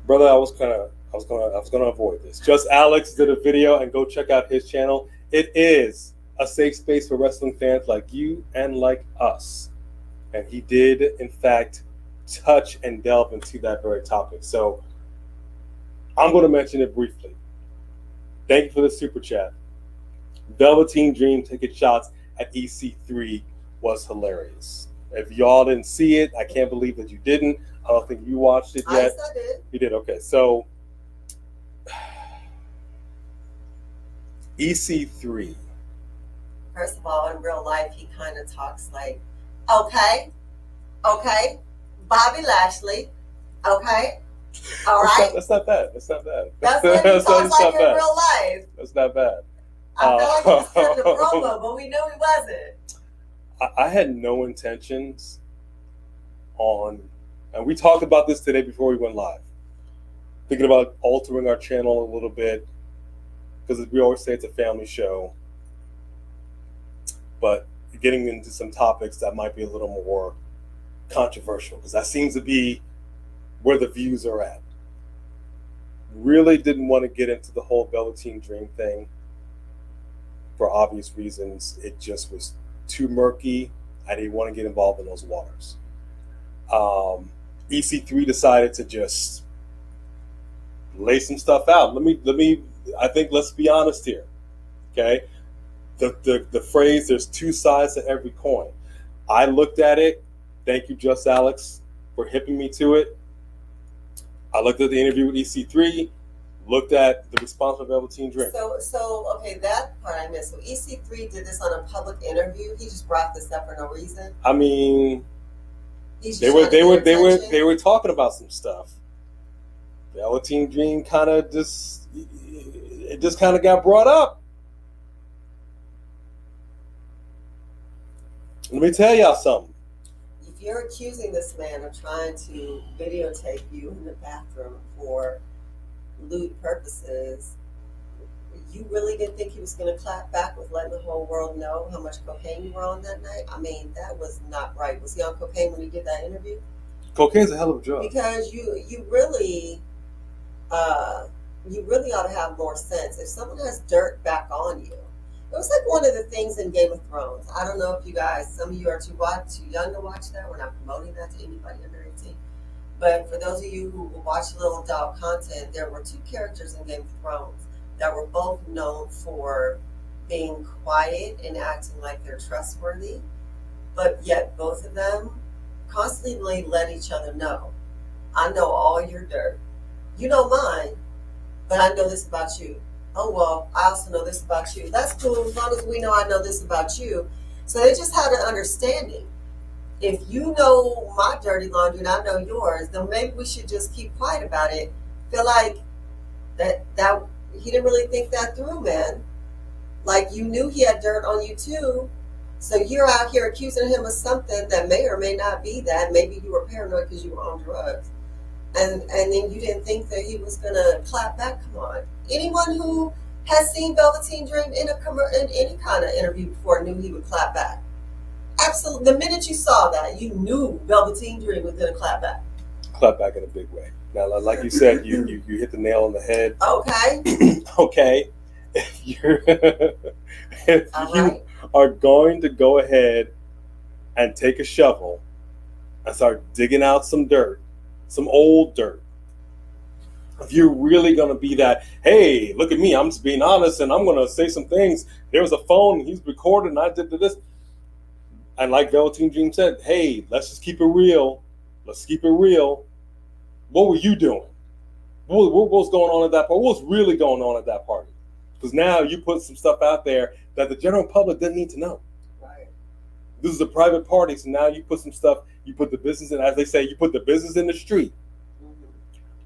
brother? I was gonna avoid this. Just Alex did a video, and go check out his channel. It is a safe space for wrestling fans like you and like us, and he did, in fact, touch and delve into that very topic. So I'm going to mention it briefly. Thank you for the super chat. Velveteen Dream taking shots at EC3 was hilarious. If y'all didn't see it, I can't believe that you didn't. I don't think you watched it yet. Yes, I did. You did? Okay. So EC3. First of all, in real life, he kind of talks like, okay, Bobby Lashley, okay, all right. That's not bad. That's not bad. That's what he talks like in real life. That's not bad. I feel like he was cutting the promo, but we knew he wasn't. I had no intentions on, and we talked about this today before we went live, thinking about altering our channel a little bit, because we always say it's a family show, but getting into some topics that might be a little more controversial, because that seems to be where the views are at. Really didn't want to get into the whole Velveteen Dream thing for obvious reasons. It just was too murky. I didn't want to get involved in those waters. EC3 decided to just lay some stuff out. I think let's be honest here. Okay? The phrase, there's two sides to every coin. I looked at it. Thank you, Just Alex, for hipping me to it. I looked at the interview with EC3, looked at the response from Velveteen Dream. So okay, that part I missed. So EC3 did this on a public interview. He just brought this up for no reason. I mean, they were talking about some stuff. Velveteen Dream kind of just got brought up. Let me tell y'all something. If you're accusing this man of trying to videotape you in the bathroom for lewd purposes, you really didn't think he was going to clap back with letting the whole world know how much cocaine you were on that night? I mean, that was not right. Was he on cocaine when he did that interview? Cocaine's a hell of a drug. Because you really you really ought to have more sense. If someone has dirt back on you, it was like one of the things in Game of Thrones. I don't know if you guys, some of you are too young to watch that. We're not promoting that to anybody under 18. But for those of you who watch little adult content, there were two characters in Game of Thrones that were both known for being quiet and acting like they're trustworthy, but yet both of them constantly let each other know, I know all your dirt. You know mine, but I know this about you. Oh, well, I also know this about you. That's cool as long as we know I know this about you. So they just had an understanding. If you know my dirty laundry and I know yours, then maybe we should just keep quiet about it. Feel like that he didn't really think that through, man. Like you knew he had dirt on you too. So you're out here accusing him of something that may or may not be that. Maybe you were paranoid because you were on drugs. And then you didn't think that he was gonna clap back. Come on. Anyone who has seen Velveteen Dream in any kind of interview before knew he would clap back. Absolutely. The minute you saw that, you knew Velveteen Dream was gonna clap back. Clap back in a big way. Now, like you said, you hit the nail on the head. Okay. Okay. If you're if All you right. are going to go ahead and take a shovel and start digging out some dirt, some old dirt. If you're really going to be that, hey, look at me, I'm just being honest and I'm going to say some things. There was a phone, he's recording, I did this. And like Velveteen Dream said, hey, let's just keep it real. Let's keep it real. What were you doing? What was going on at that party? What was really going on at that party? Because now you put some stuff out there that the general public doesn't need to know. Right. This is a private party, so now you put some stuff, you put the business in, as they say, you put the business in the street. Mm-hmm.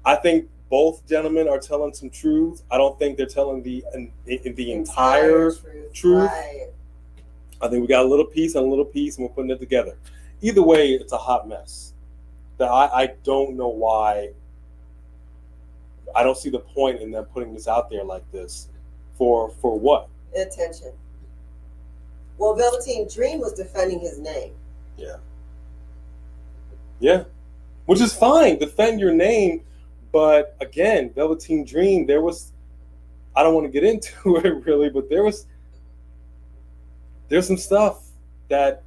I think both gentlemen are telling some truth. I don't think they're telling the entire truth. Right. I think we got a little piece and a little piece, and we're putting it together. Either way, it's a hot mess. That I don't know why. I don't see the point in them putting this out there like this. For what? Attention. Well, Velveteen Dream was defending his name. Yeah. Which is fine. Defend your name. But again, Velveteen Dream, there was, I don't want to get into it really, but there's some stuff that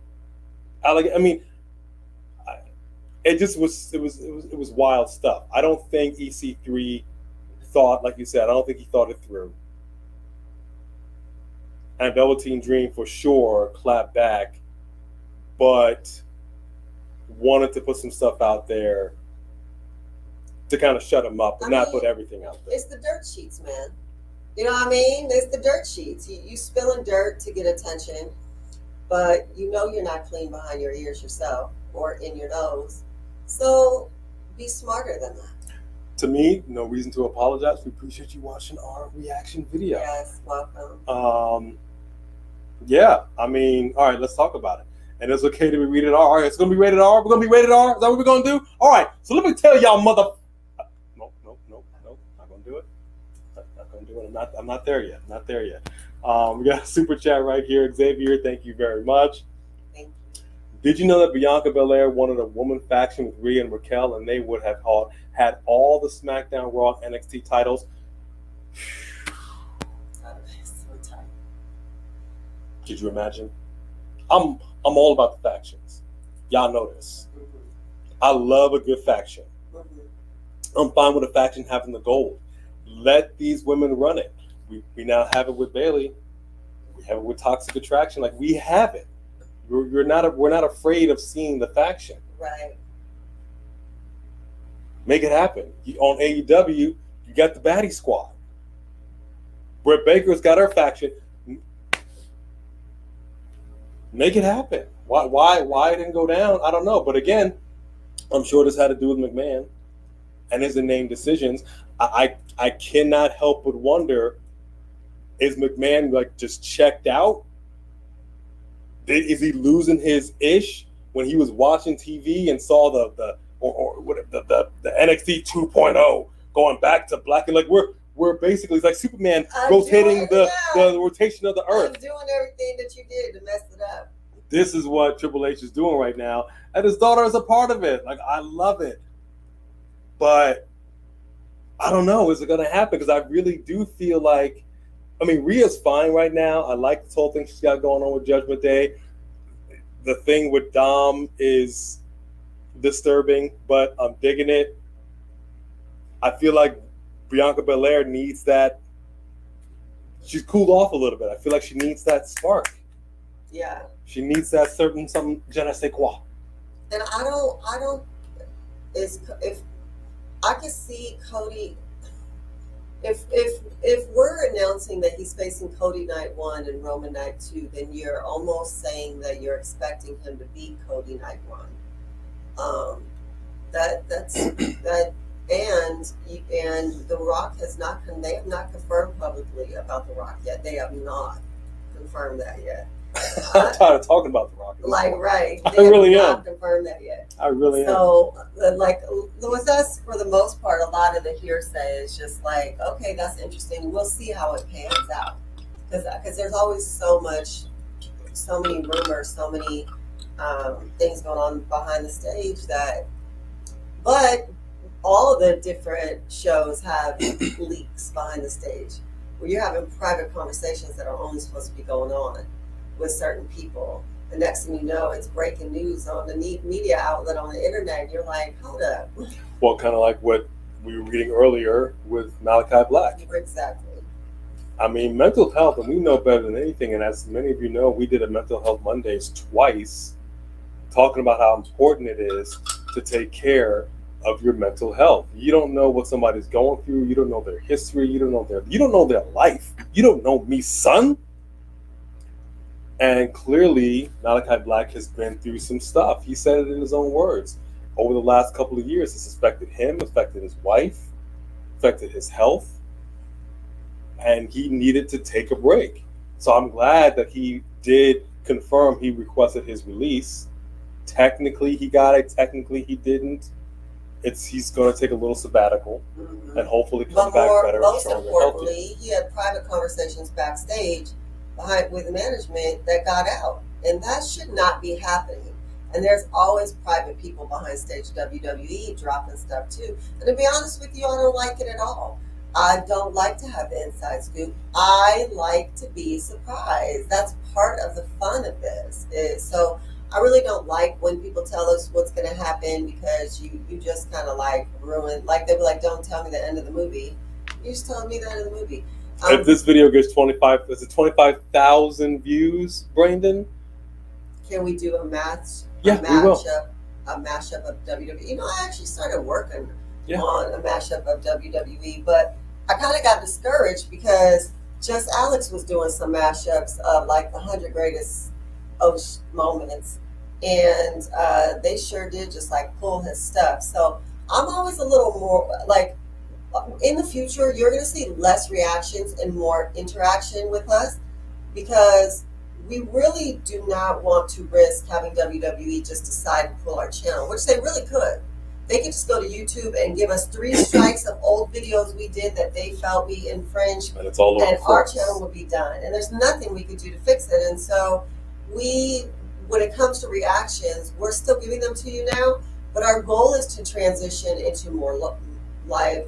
it just was, it was wild stuff. I don't think EC3 thought, like you said, I don't think he thought it through. And Velveteen Dream for sure clapped back, but wanted to put some stuff out there to kind of shut him up, but not put everything out there. It's the dirt sheets, man. You know what I mean? It's the dirt sheets. You spilling dirt to get attention, but you know you're not clean behind your ears yourself or in your nose. So be smarter than that. To me, no reason to apologize. We appreciate you watching our reaction video. Yes, welcome. Yeah, I mean, all right, let's talk about it. And it's okay to be rated R. All right, it's going to be rated R. We're going to be rated R. Is that what we're going to do? All right, so let me tell y'all, No, not going to do it. Not going to do it. I'm not there yet. Not there yet. We got a super chat right here. Xavier, thank you very much. Thank you. Did you know that Bianca Belair wanted a woman faction with Rhea and Raquel, and they would have had all the SmackDown, Raw, NXT titles? So tight. Could you imagine? I'm all about the factions. Y'all know this. Mm-hmm. I love a good faction. Mm-hmm. I'm fine with a faction having the gold. Let these women run it. We now have it with Bayley. We have it with Toxic Attraction. Like, we have it. We're not afraid of seeing the faction. Right. Make it happen. On AEW, you got the Baddie Squad. Britt Baker's got her faction. Make it happen. Why it didn't go down? I don't know. But again, I'm sure this had to do with McMahon and his inane decisions. I cannot help but wonder, is McMahon like just checked out? Is he losing his ish when he was watching TV and saw the NXT 2.0 going back to black and like we're basically, it's like Superman rotating the rotation of the earth. I'm doing everything that you did to mess it up. This is what Triple H is doing right now, and his daughter is a part of it. Like, I love it, but I don't know. Is it going to happen? Because I really do feel like, I mean, Rhea's fine right now. I like this whole thing she's got going on with Judgment Day. The thing with Dom is disturbing, but I'm digging it. I feel like Bianca Belair needs that. She's cooled off a little bit. I feel like she needs that spark. Yeah. She needs that certain something je ne sais quoi. And I don't. Is if I could see Cody. If we're announcing that he's facing Cody night 1 and Roman night 2, then you're almost saying that you're expecting him to beat Cody night 1. That's that, and The Rock has not. They have not confirmed publicly about The Rock yet. They have not confirmed that yet. I'm tired of talking about The Rock. Like, right? I really am. Not confirmed that yet. I really am. So, like, with us, for the most part, a lot of the hearsay is just like, okay, that's interesting. We'll see how it pans out, because there's always so many rumors, so many things going on behind the stage that. But all of the different shows have leaks behind the stage, where you're having private conversations that are only supposed to be going on with certain people. The next thing you know, it's breaking news on the media outlet on the internet, and you're like, hold up. Well, kind of like what we were reading earlier with Malachi Black. Exactly. I mean, mental health, and we know better than anything, and as many of you know, we did a Mental Health Mondays twice, talking about how important it is to take care of your mental health. You don't know what somebody's going through. You don't know their history. You don't know their life. You don't know me, son. And clearly, Malachi Black has been through some stuff. He said it in his own words. Over the last couple of years, it's affected him, affected his wife, affected his health, and he needed to take a break. So I'm glad that he did confirm he requested his release. Technically, he got it. Technically, he didn't. He's going to take a little sabbatical and hopefully come back better and stronger. Most importantly, he had private conversations backstage with management that got out, and that should not be happening. And there's always private people behind stage WWE dropping stuff too. And to be honest with you, I don't like it at all. I don't like to have the inside scoop. I like to be surprised. That's part of the fun of this. So I really don't like when people tell us what's going to happen, because you just kind of like ruin. Like they were like, "Don't tell me the end of the movie." You're just telling me the end of the movie. If this video gets 25,000 views, Brandon? Can we do a match? Yeah, we will. A mashup of WWE. You know, I actually started working Yeah. on a mashup of WWE, but I kind of got discouraged because Just Alex was doing some mashups of like the 100 greatest moments, and they sure did just like pull his stuff. So I'm always a little more like, in the future, you're going to see less reactions and more interaction with us, because we really do not want to risk having WWE just decide to pull our channel, which they really could. They could just go to YouTube and give us 3 strikes of old videos we did that they felt we infringed, And it's all over and our folks. channel would be done. And there's nothing we could do to fix it. And so when it comes to reactions, we're still giving them to you now, but our goal is to transition into more live,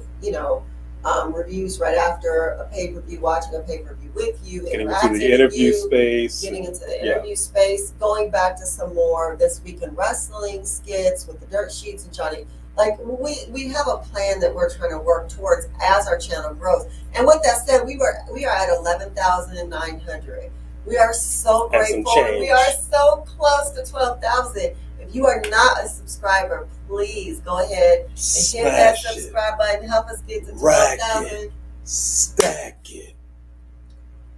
reviews right after a pay-per-view, watching a pay-per-view with you, Getting into interacting the with interview you, space. getting into the interview space, going back to some more This Week in Wrestling skits with the Dirt Sheets and Johnny. Like, we have a plan that we're trying to work towards as our channel grows. And with that said, we are at 11,900. We are so grateful. We are so close to 12,000. If you are not a subscriber, please go ahead and hit that subscribe button. Help us get to 12,000. Stack it.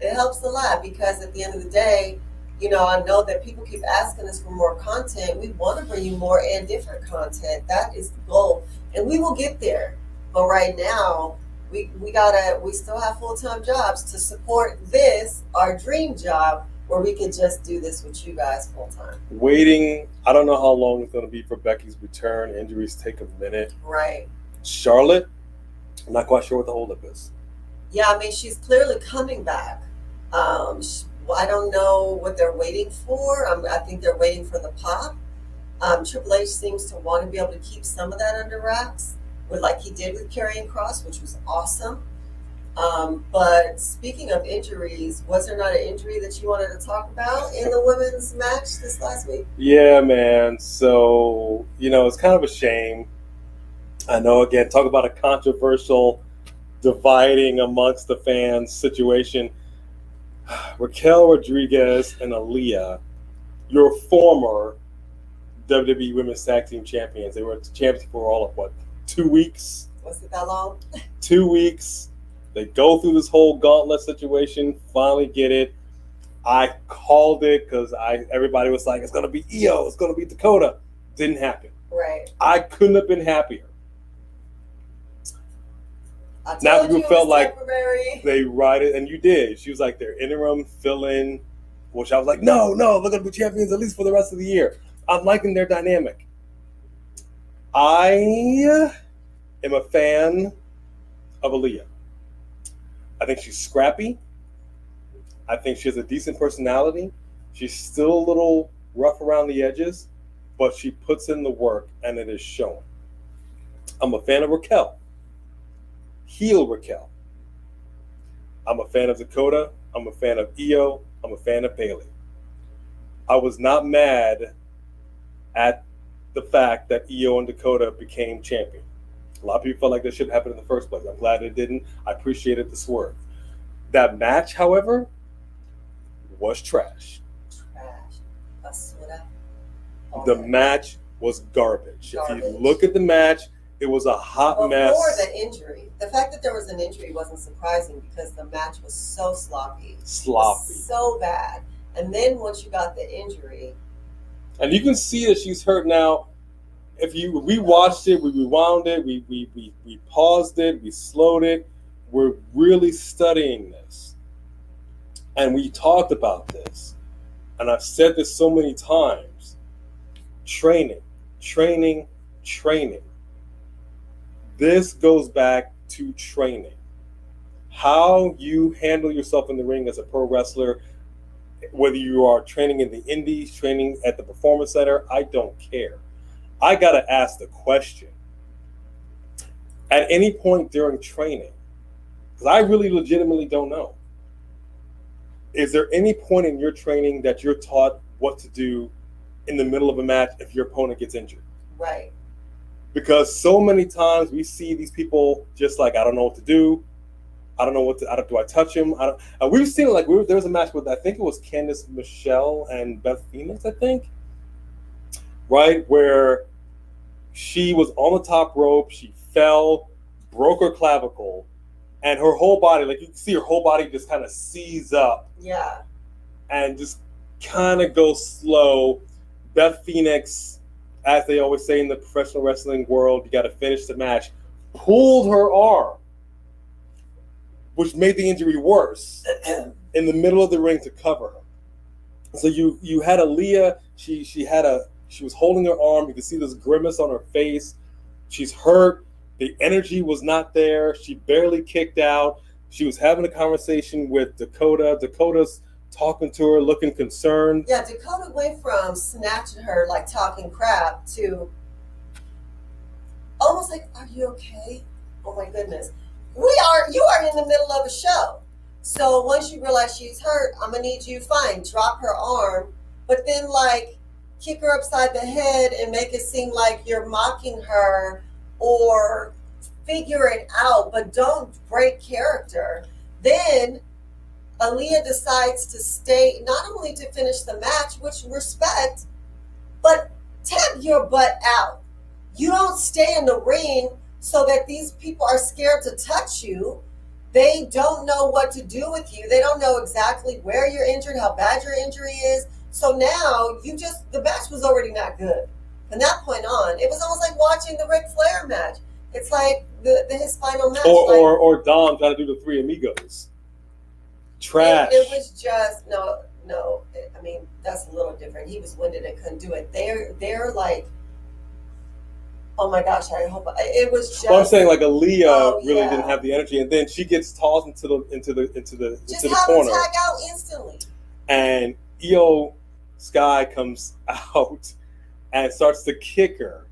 It helps a lot, because at the end of the day, I know that people keep asking us for more content. We want to bring you more and different content. That is the goal, and we will get there. But right now, we still have full-time jobs to support this, our dream job, where we can just do this with you guys full-time. Waiting, I don't know how long it's going to be for Becky's return. Injuries take a minute. Right. Charlotte, I'm not quite sure what the holdup is. Yeah, I mean, she's clearly coming back. I don't know what they're waiting for. I think they're waiting for the pop. Triple H seems to want to be able to keep some of that under wraps. like he did with Karrion Kross, which was awesome. But speaking of injuries, was there not an injury that you wanted to talk about in the women's match this last week? Yeah, man. So, it's kind of a shame. I know, again, talk about a controversial dividing amongst the fans situation. Raquel Rodriguez and Aaliyah, your former WWE Women's Tag Team Champions. They were champions for all of 2 weeks? Was it that long? 2 weeks. They go through this whole gauntlet situation, finally get it. I called it because everybody was like, it's going to be Io, it's going to be Dakota. Didn't happen. Right. I couldn't have been happier. Now people felt like temporary. They ride it, and you did. She was like their interim fill-in, which I was like, no, they're going to be champions at least for the rest of the year. I'm liking their dynamic. I am a fan of Aaliyah. I think she's scrappy. I think she has a decent personality. She's still a little rough around the edges, but she puts in the work, and it is shown. I'm a fan of Raquel. Heel Raquel. I'm a fan of Dakota. I'm a fan of Io. I'm a fan of Bayley. I was not mad at the fact that Io and Dakota became champion. A lot of people felt like this should happen in the first place. I'm glad it didn't. I appreciated the swerve. That match, however, was trash. The match was garbage. If you look at the match, it was a hot mess. Before the injury, the fact that there was an injury wasn't surprising because the match was so sloppy. So bad. And then once you got the injury. And you can see that she's hurt now. We watched it, we rewound it, we paused it, we slowed it. We're really studying this. And we talked about this. And I've said this so many times. Training. This goes back to training. How you handle yourself in the ring as a pro wrestler, whether you are training in the indies, training at the performance center, I don't care. I got to ask the question. At any point during training, because I really legitimately don't know, is there any point in your training that you're taught what to do in the middle of a match if your opponent gets injured? Right. Because so many times we see these people just like, I don't know what to do. I don't know what to, do I touch him? We've seen it like, there was a match with, I think it was Candice Michelle and Beth Phoenix, I think. Right? Where she was on the top rope, she fell, broke her clavicle, and her whole body, like you can see her whole body just kind of seize up. Yeah. And just kind of go slow. Beth Phoenix, as they always say in the professional wrestling world, you got to finish the match, pulled her arm, which made the injury worse, in the middle of the ring to cover her. So you had Aaliyah, she was holding her arm, you could see this grimace on her face. She's hurt, the energy was not there, she barely kicked out. She was having a conversation with Dakota. Dakota's talking to her, looking concerned. Yeah, Dakota went from snatching her, like talking crap, to almost like, are you okay? Oh my goodness. You are in the middle of a show. So once you realize she's hurt, I'm going to need you, fine, drop her arm, but then like kick her upside the head and make it seem like you're mocking her or figure it out, but don't break character. Then Aaliyah decides to stay, not only to finish the match, which respect, but tap your butt out. You don't stay in the ring so that these people are scared to touch you. They don't know what to do with you. They don't know exactly where you're injured, how bad your injury is. So now the match was already not good. From that point on, it was almost like watching the Ric Flair match. It's like his final match. Or Dom trying to do the Three Amigos. Trash. It was just, no. I mean, that's a little different. He was winded and couldn't do it. They're like, oh my gosh, I hope it was just. Well, I'm saying like Aaliyah really didn't have the energy, and then she gets tossed into the corner. Just tag out instantly. And Io Sky comes out and starts to kick her.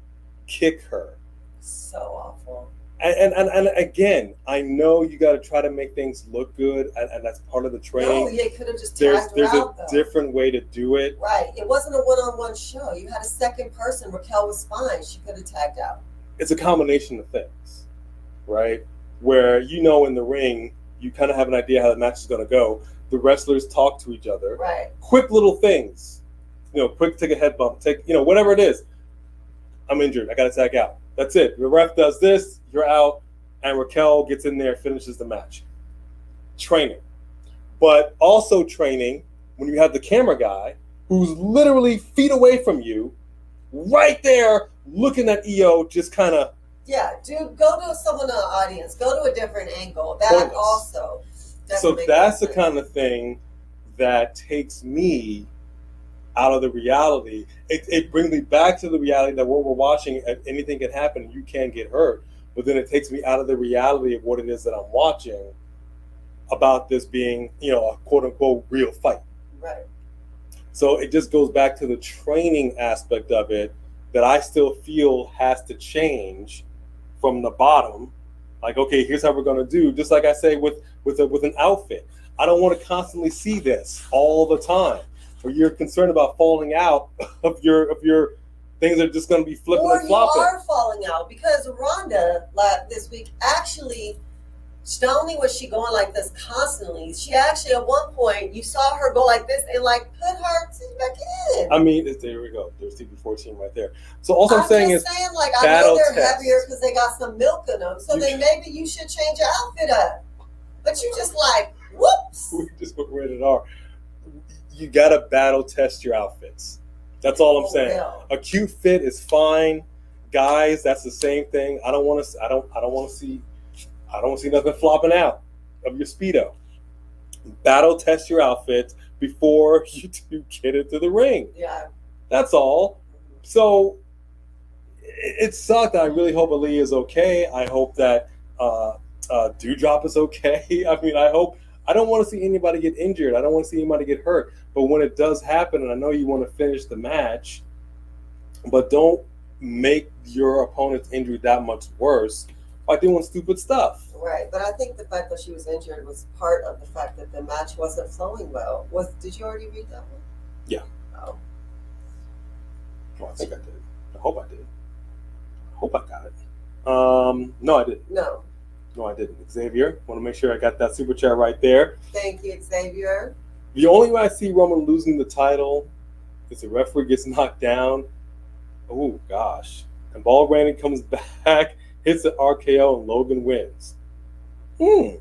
So awful. And again, I know you got to try to make things look good, and that's part of the No, training. you could have just tagged her There's a out, though. different way to do it. Right. It wasn't a one-on-one show. You had a second person. Raquel was fine. She could have tagged out. It's a combination of things, right? Where in the ring, you kind of have an idea how the match is going to go. The wrestlers talk to each other. Right. Quick little things, quick take a head bump, whatever it is. I'm injured. I got to tag out. That's it. The ref does this, you're out, and Raquel gets in there, finishes the match. Training. But also training when you have the camera guy who's literally feet away from you, right there, looking at EO, just kind of. Yeah, dude, go to someone in the audience. Go to a different angle. That pointless. Also. So that's the kind of thing that takes me out of the reality. It brings me back to the reality that what we're watching, anything can happen, you can get hurt. But then it takes me out of the reality of what it is that I'm watching about this being, a quote unquote real fight. Right. So it just goes back to the training aspect of it that I still feel has to change from the bottom. Like, okay, here's how we're going to do. Just like I say with an outfit. I don't want to constantly see this all the time. Or you're concerned about falling out of your things are just going to be flipping and flopping. Or you are falling out because Ronda this week actually, not only was she going like this constantly, she actually at one point you saw her go like this and like put her teeth back in. I mean, there we go. There's TV14 right there. So all I'm saying is, like I know they're heavier because they got some milk in them. So then maybe you should change your outfit up. But you just like whoops. We just went rated R. You gotta battle test your outfits. That's all I'm saying. Real. A cute fit is fine, guys. That's the same thing. I don't want to see nothing flopping out of your Speedo. Battle test your outfits before you two get into the ring. Yeah. That's all. So it sucked. I really hope Aaliyah is okay. I hope that Dewdrop is okay. I mean, I don't want to see anybody get injured. I don't want to see anybody get hurt. But when it does happen, and I know you want to finish the match, but don't make your opponent's injury that much worse by doing stupid stuff. Right, but I think the fact that she was injured was part of the fact that the match wasn't flowing well. Did you already read that one? Yeah. Oh. Well, I think I did. I hope I did. I hope I got it. No, I didn't. No, I didn't. Xavier, want to make sure I got that super chat right there. Thank you, Xavier. The only way I see Roman losing the title is the referee gets knocked down. Oh, gosh. And Ball Brandon comes back, hits an RKO, and Logan wins. I'm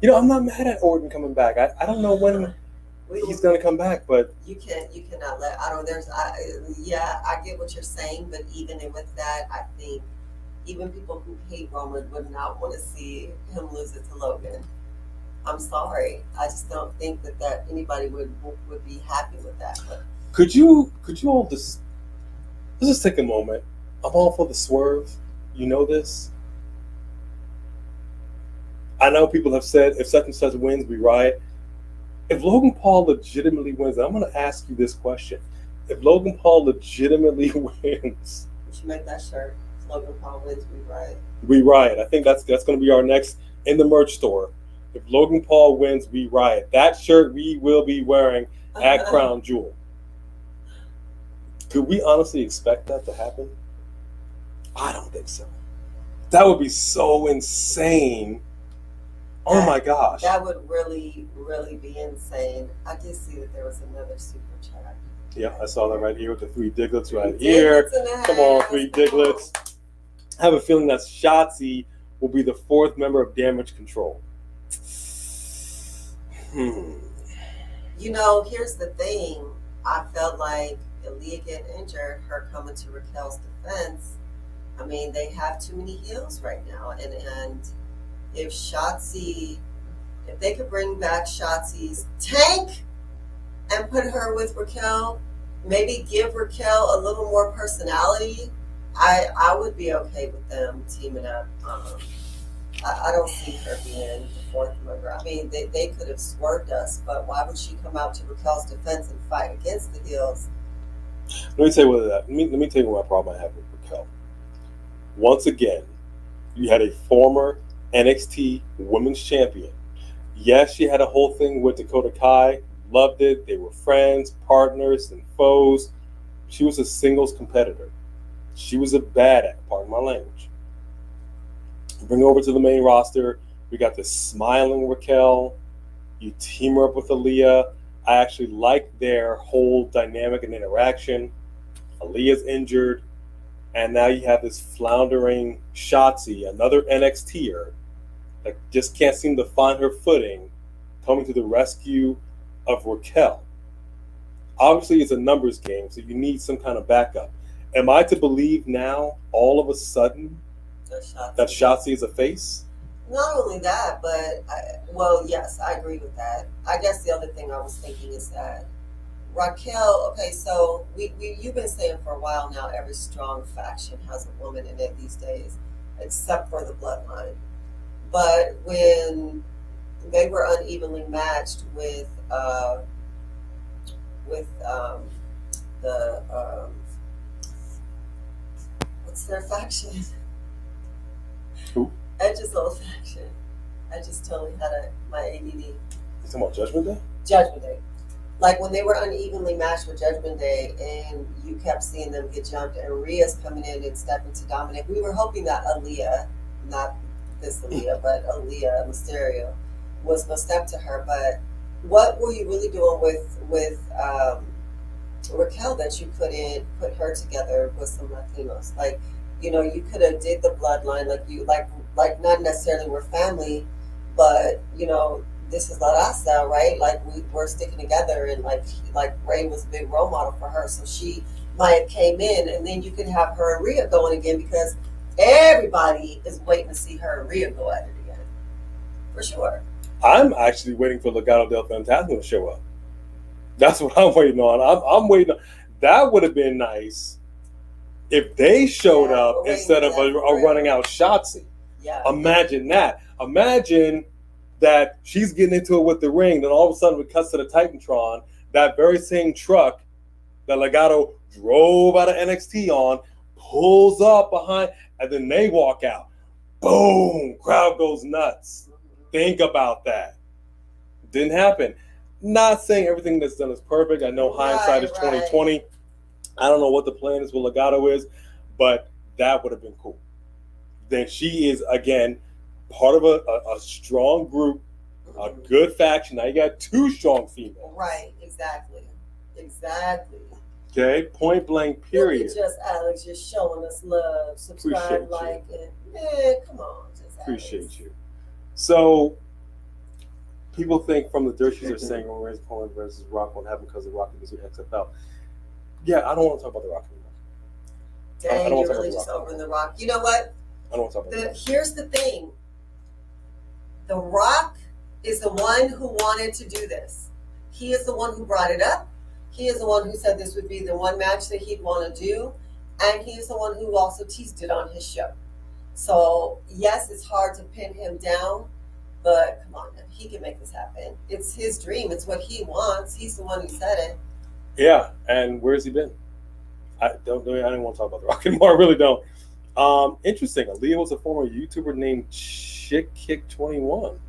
not mad at Orton coming back. I don't know when he's going to come back, but you cannot let. I get what you're saying, but even with that, I think even people who hate Roman would not want to see him lose it to Logan. I'm sorry. I just don't think that anybody would be happy with that. But could you all just let's just take a moment. I'm all for the swerve. You know this. I know people have said if such and such wins, we riot. If Logan Paul legitimately wins, I'm going to ask you this question. If Logan Paul legitimately wins, you should make that shirt. If Logan Paul wins, we riot. We riot. I think that's going to be our next in the merch store. If Logan Paul wins, we riot. That shirt we will be wearing at Crown Jewel. Could we honestly expect that to happen? I don't think so. That would be so insane. Oh my gosh. That would really, really be insane. I did see that there was another super chat. Yeah, I saw that right here with the 3 Diglets right here. Come on, 3 Diglets. I have a feeling that Shotzi will be the 4th member of Damage Control. Here's the thing. I felt like Aaliyah getting injured, her coming to Raquel's defense. I mean, they have too many heels right now. And if they could bring back Shotzi's tank and put her with Raquel, maybe give Raquel a little more personality, I would be okay with them teaming up. I don't see her being the 4th member. I mean, they could have swerved us, but why would she come out to Raquel's defense and fight against the heels? Let me tell you let me tell you what problem I have with Raquel. once again, you had a former NXT Women's Champion. Yes, she had a whole thing with Dakota Kai. Loved it. They were friends, partners, and foes. She was a singles competitor. She was a badass, pardon my language. Bring her over to the main roster. We got this smiling Raquel. You team her up with Aaliyah. I actually like their whole dynamic and interaction. Aaliyah's injured. And now you have this floundering Shotzi, another NXTer, that just can't seem to find her footing, coming to the rescue of Raquel. Obviously, it's a numbers game, so you need some kind of backup. Am I to believe now, all of a sudden, that Shotzi is a face? Not only that, but yes, I agree with that. I guess the other thing I was thinking is that Raquel. Okay, so you've been saying for a while now, every strong faction has a woman in it these days, except for the Bloodline. But when they were unevenly matched with the what's their faction? Who? Edge's old faction. I just totally had my ADD. You talking about Judgment Day? Judgment Day. Like when they were unevenly matched with Judgment Day and you kept seeing them get jumped and Rhea's coming in and stepping to dominate. We were hoping that Aaliyah, not this Aaliyah, but Aaliyah Mysterio was going to step to her. But what were you really doing with Raquel that you put her together with some Latinos? Like, you know, you could have did the Bloodline like not necessarily we're family, but you know, this is La Raza, right? Like we're sticking together, and like Ray was a big role model for her, so she might have came in, and then you could have her and Rhea going again because everybody is waiting to see her and Rhea go at it again, for sure. I'm actually waiting for Legado del Fantasma to show up. That's what I'm waiting on. I'm waiting on. That would have been nice if they showed up instead of a running out Shotzi. Yeah. Imagine that. Imagine that she's getting into it with the ring, then all of a sudden it cuts to the Titantron, that very same truck that Legado drove out of NXT on, pulls up behind, and then they walk out. Boom! Crowd goes nuts. Think about that. Didn't happen. Not saying everything that's done is perfect. I know hindsight is 2020. I don't know what the plan is, what Legado is, but that would have been cool. Then she is, again, part of a strong group, a good faction. Now you got two strong females. Right, exactly. Okay, point blank, period. Look at just Alex just showing us love. Subscribe, appreciate like it. Come on, just appreciate Alex. You. So, people think from the dirt sheets are saying Logan Paul versus Rock won't happen because of Rock is XFL. Yeah, I don't want to talk about the Rock anymore. Dang, you're really just over in the Rock. You know what? I don't want to talk about that. Here's the thing. The Rock is the one who wanted to do this. He is the one who brought it up. He is the one who said this would be the one match that he'd want to do. And he is the one who also teased it on his show. So, yes, it's hard to pin him down, but come on, he can make this happen. It's his dream. It's what he wants. He's the one who said it. Yeah, and where's he been? I didn't want to talk about The Rock anymore. I really don't. Interesting. Aaliyah was a former YouTuber named ChickKick21.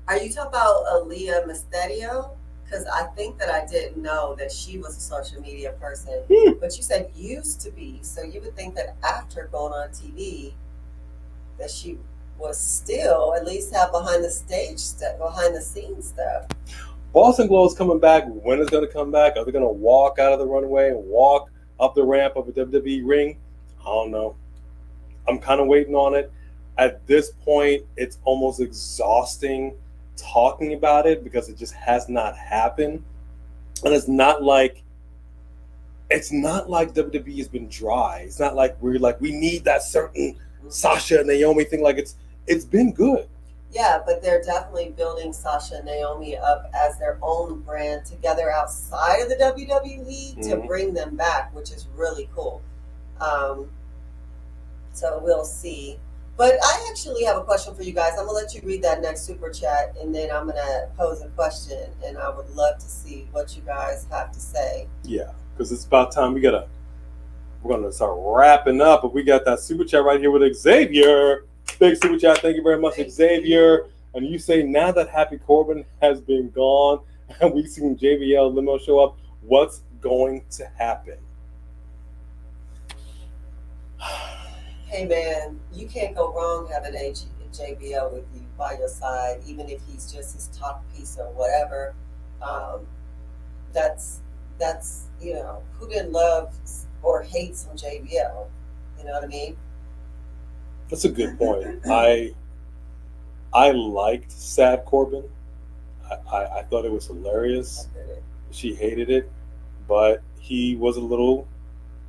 Are you talking about Aaliyah Mysterio? Because I think that I didn't know that she was a social media person. But you said used to be. So you would think that after going on TV, that she was still at least have behind the scenes stuff. Boston Glow is coming back. When is it going to come back? Are they going to walk out of the runway and walk up the ramp of a WWE ring? I don't know. I'm kind of waiting on it. At this point, it's almost exhausting talking about it because it just has not happened. And it's not like WWE has been dry. It's not like we're like, we need that certain Sasha and Naomi thing. Like it's been good. Yeah, but they're definitely building Sasha and Naomi up as their own brand together outside of the WWE to bring them back, which is really cool. So we'll see. But I actually have a question for you guys. I'm going to let you read that next super chat, and then I'm going to pose a question, and I would love to see what you guys have to say. Yeah, because it's about time we got to we're going to start wrapping up. But we got that super chat right here with Xavier. Big super chat. Thank you very much, Xavier. And you say, now that Happy Corbin has been gone and we've seen JBL limo show up, what's going to happen? Hey man, you can't go wrong having JBL with you by your side, even if he's just his talk piece or whatever. That's who didn't love or hate some JBL? You know what I mean? That's a good point. I liked Sad Corbin. I thought it was hilarious. She hated it, but he was a little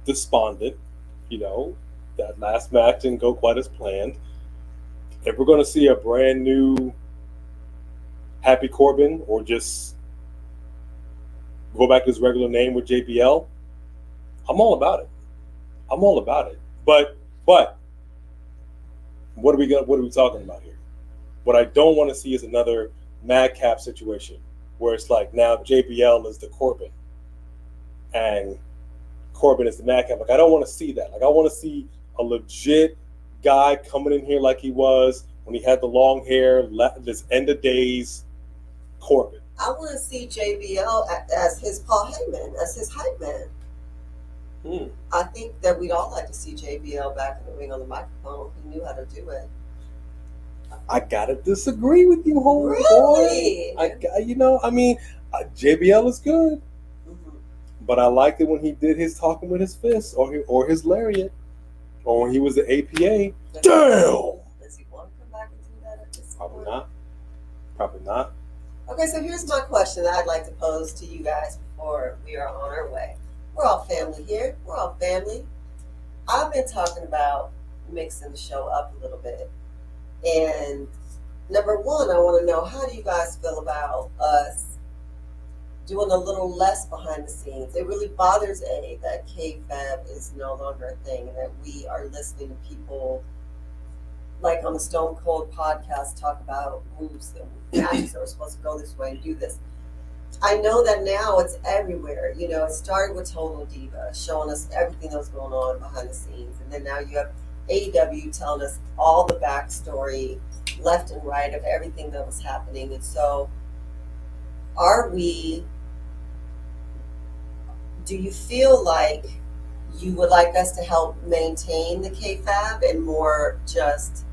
despondent. That last match didn't go quite as planned. If we're going to see a brand new Happy Corbin or just go back to his regular name with JBL, I'm all about it. But what are we talking about here? What I don't want to see is another madcap situation where it's like now JBL is the Corbin and Corbin is the madcap. Like I don't want to see that. Like I want to see a legit guy coming in here like he was when he had the long hair, this end of days Corbin. I want to see JBL as his Paul Heyman, as his hype man. I think that we'd all like to see JBL back in the ring on the microphone. He knew how to do it. I gotta disagree with you, homeboy. Really? JBL is good, but I liked it when he did his talking with his fist or his lariat, or when he was the APA. Damn. Does he want to come back and do that at this Probably point? not. Probably not. Okay, so here's my question that I'd like to pose to you guys before we are on our way. We're all family here. We're all family. I've been talking about mixing the show up a little bit. And number one, I want to know, how do you guys feel about us doing a little less behind the scenes? It really bothers A that kayfabe is no longer a thing and that we are listening to people like on the Stone Cold podcast talk about moves and matches that were supposed to go this way and do this. I know that now it's everywhere. It started with Total Diva showing us everything that was going on behind the scenes. And then now you have AEW telling us all the backstory left and right of everything that was happening. And so do you feel like you would like us to help maintain the kayfabe and more just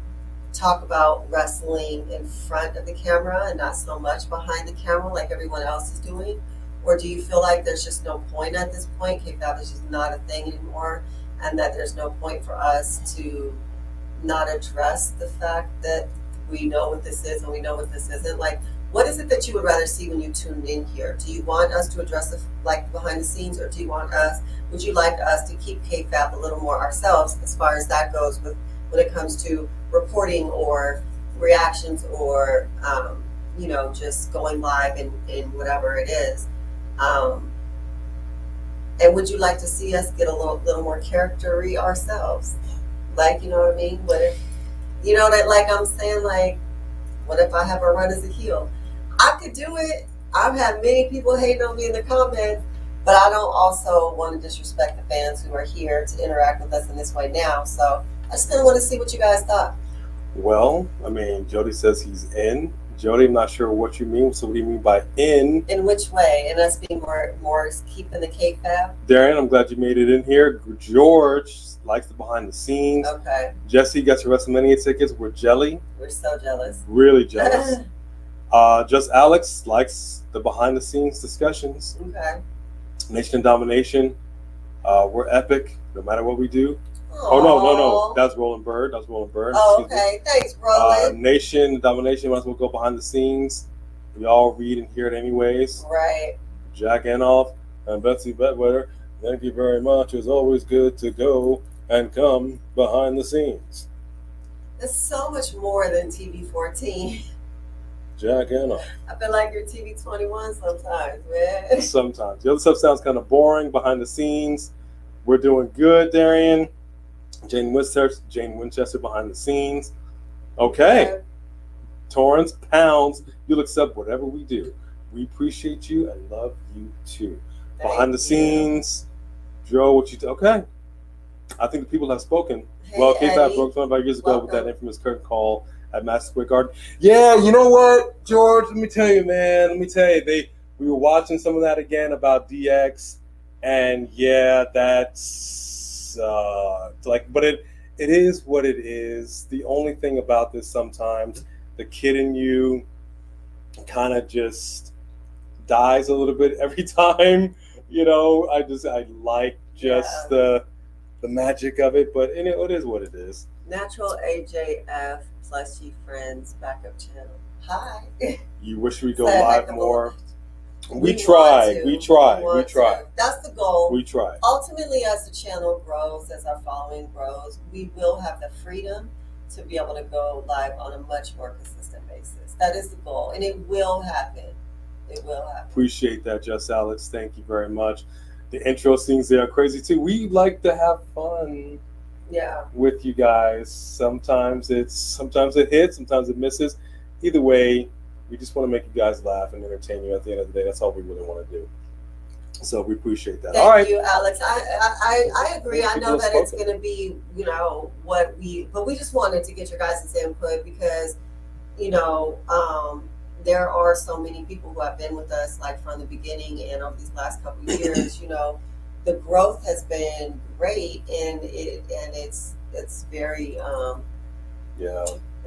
talk about wrestling in front of the camera and not so much behind the camera like everyone else is doing? Or do you feel like there's just no point at this point? Kayfabe is just not a thing anymore, and that there's no point for us to not address the fact that we know what this is and we know what this isn't? Like, what is it that you would rather see when you tuned in here? Do you want us to address the behind the scenes, or would you like us to keep kayfabe a little more ourselves as far as that goes when it comes to reporting or reactions or just going live in whatever it is? And would you like to see us get a little more character-y ourselves? Like, you know what I mean? What if, that, like I'm saying, like, what if I have a run as a heel? I could do it. I've had many people hating on me in the comments, but I don't also want to disrespect the fans who are here to interact with us in this way now. So I just kind of want to see what you guys thought. Well, Jody says he's in. Jody, I'm not sure what you mean. So what do you mean by in? In which way? And us being more keeping the kayfabe? Darren, I'm glad you made it in here. George likes the behind the scenes. Okay. Jesse got your WrestleMania tickets. We're jelly. We're so jealous. Really jealous. Just Alex likes the behind the scenes discussions. Okay. Nation of Domination. We're epic no matter what we do. Aww. Oh, no. That's Roland Bird. Oh, okay. Thanks, Roland. Nation Domination, might as well go behind the scenes. We all read and hear it anyways. Right. Jack Enoff and Betsy Bedwetter, thank you very much. It's always good to go and come behind the scenes. It's so much more than TV 14. Jack Enoff. I feel like you're TV 21 sometimes, man. Sometimes. The other stuff sounds kind of boring behind the scenes. We're doing good, Darian. Jane Winchester behind the scenes. Okay. Torrance, Pounds, you'll accept whatever we do. We appreciate you and love you too. Behind the scenes, Joe, what you do? Okay. I think the people have spoken. Hey, Well, Case I Eddie. broke 25 years ago with that Welcome. infamous curtain call at Madison Square Garden. Yeah, you know what, George? Let me tell you, man. Let me tell you, we were watching some of that again about DX, and yeah, that's like, but it is what it is. The only thing about this sometimes, the kid in you kind of just dies a little bit every time. You know, I like just the magic of it, but it is what it is. Natural AJF plus you friends backup channel. Hi. You wish we go Say live like more. We We tried. want to. That's the goal. We tried. Ultimately, as the channel grows, as our following grows, we will have the freedom to be able to go live on a much more consistent basis. That is the goal, and it will happen. It will happen. Appreciate that, Just Alex. Thank you very much. The intro scenes there are crazy too. We like to have fun. Yeah. With you guys. Sometimes it hits, sometimes it misses. Either way, we just want to make you guys laugh and entertain you at the end of the day. That's all we really want to do. So we appreciate that. Thank you, Alex. I agree. I know that it's going to be, but we just wanted to get your guys' input because, there are so many people who have been with us like from the beginning and over these last couple of years. The growth has been great, and it's very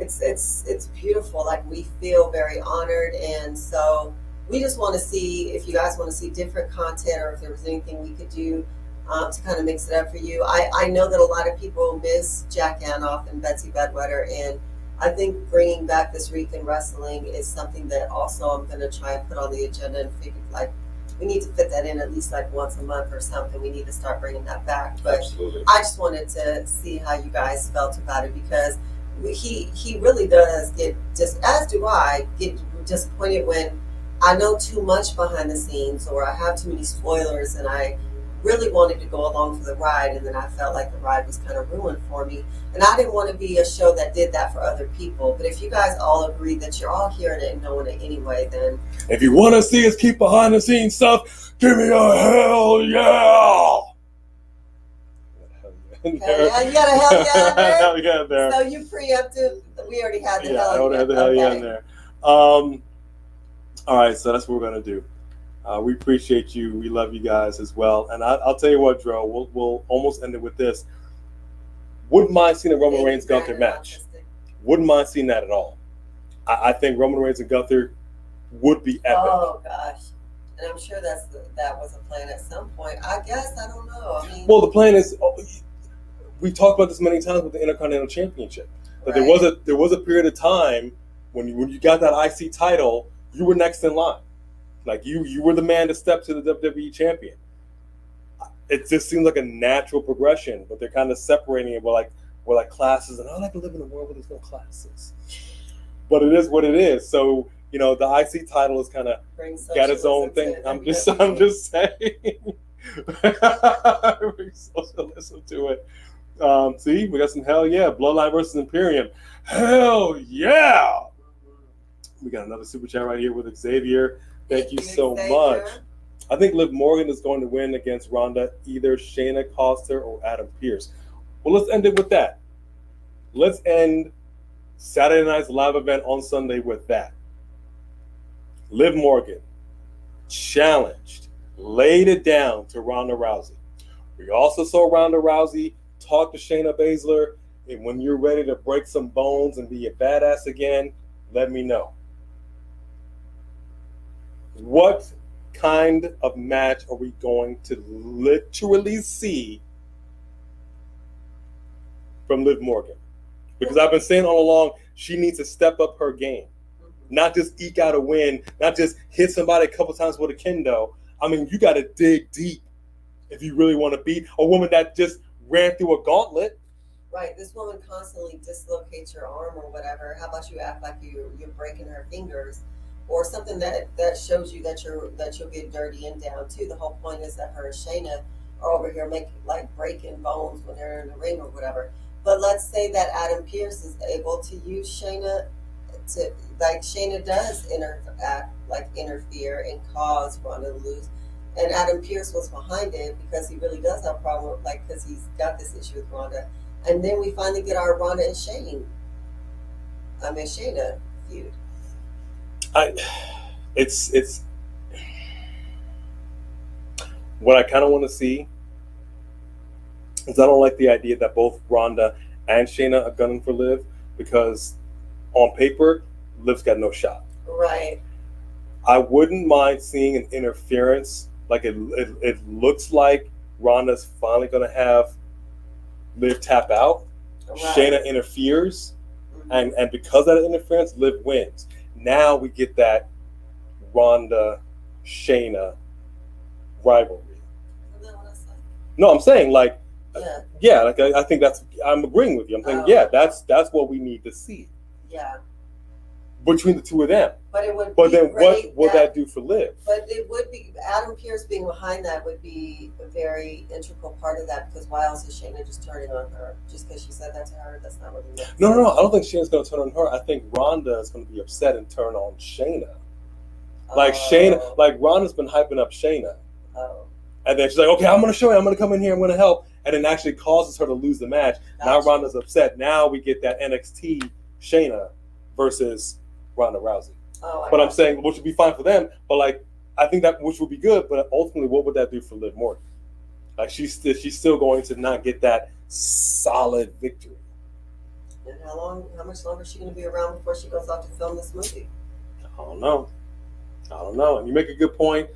it's beautiful. Like, we feel very honored, and so we just want to see if you guys want to see different content, or if there was anything we could do to kind of mix it up for you. I know that a lot of people miss Jack Anoff and Betsy Bedwetter, and I think bringing back This Week in Wrestling is something that also I'm going to try and put on the agenda, and figure like we need to fit that in at least like once a month or something. We need to start bringing that back. But absolutely. I just wanted to see how you guys felt about it, because he really does get, just as do I, get disappointed when I know too much behind the scenes, or I have too many spoilers, and I really wanted to go along for the ride, and then I felt like the ride was kind of ruined for me. And I didn't want to be a show that did that for other people. But if you guys all agree that you're all hearing it and knowing it anyway, then if you want to see us keep behind the scenes stuff, give me a hell yeah! Okay, yeah, you got a hell yeah in there? Hell yeah in there. So you preempted, we already had the hell yeah. I already had the hell yeah in there. All right, so that's what we're going to do. We appreciate you. We love you guys as well. And I'll tell you what, Dro, we'll almost end it with this. Wouldn't mind seeing a Roman Reigns Gunther match. Wouldn't mind seeing that at all. I think Roman Reigns and Gunther would be epic. Oh gosh, and I'm sure that was a plan at some point. I guess, I don't know. I mean, well, the plan is, we talked about this many times with the Intercontinental Championship. But right. there was a period of time when you got that IC title, you were next in line. Like you were the man to step to the WWE champion. It just seems like a natural progression, but they're kind of separating it. We're like classes, and I like to live in a world where there's no classes. But it is what it is. So the IC title is kind of got its own thing. I'm just saying. Bring socialism to it. See, we got some hell yeah. Bloodline versus Imperium. Hell yeah. We got another super chat right here with Xavier. Thank you so much. I think Liv Morgan is going to win against Ronda, either Shayna Coster or Adam Pearce. Well, let's end it with that. Let's end Saturday night's live event on Sunday with that. Liv Morgan challenged, laid it down to Ronda Rousey. We also saw Ronda Rousey talk to Shayna Baszler, and when you're ready to break some bones and be a badass again, let me know. What kind of match are we going to literally see from Liv Morgan? Because I've been saying all along, she needs to step up her game. Not just eke out a win, not just hit somebody a couple times with a kendo. I mean, you got to dig deep if you really want to beat a woman that just ran through a gauntlet. Right, this woman constantly dislocates your arm or whatever. How about you act like you're breaking her fingers? Or something that shows you that you'll get dirty and down too. The whole point is that her and Shayna are over here breaking bones when they're in the ring or whatever. But let's say that Adam Pearce is able to use Shayna to, like Shayna does, interfere and cause Ronda to lose. and Adam Pearce was behind it because he really does have a problem, like because he's got this issue with Ronda. And then we finally get our Ronda and Shayna feud. It's what I kind of want to see is I don't like the idea that both Ronda and Shayna are gunning for Liv because on paper, Liv's got no shot. Right. I wouldn't mind seeing an interference. Like it looks like Ronda's finally going to have Liv tap out. Right. Shayna interferes, and because of that interference, Liv wins. Now we get that Ronda Shayna rivalry. Isn't that what I said? No, I'm saying like, Yeah. like I think I'm agreeing with you. I'm saying that's what we need to see Yeah. between the two of them. But it would. But be then great what would that do for Liv? But it would be Adam Pearce being behind that would be a very integral part of that because why else is Shayna just turning on her just because she said that to her? That's not what he meant. No. I don't think Shayna's going to turn on her. I think Ronda is going to be upset and turn on Shayna. Like Shayna, like Ronda's been hyping up Shayna, and then she's like, "Okay, I'm going to show you. I'm going to come in here. I'm going to help," and then actually causes her to lose the match. Gotcha. Now Ronda's upset. Now we get that NXT Shayna versus Ronda Rousey. But I'm saying, which would be fine for them, but like I think that which would be good, but ultimately, what would that do for Liv Morgan? Like she's still going to not get that solid victory. And how much longer is she going to be around before she goes off to film this movie? I don't know. And you make a good point,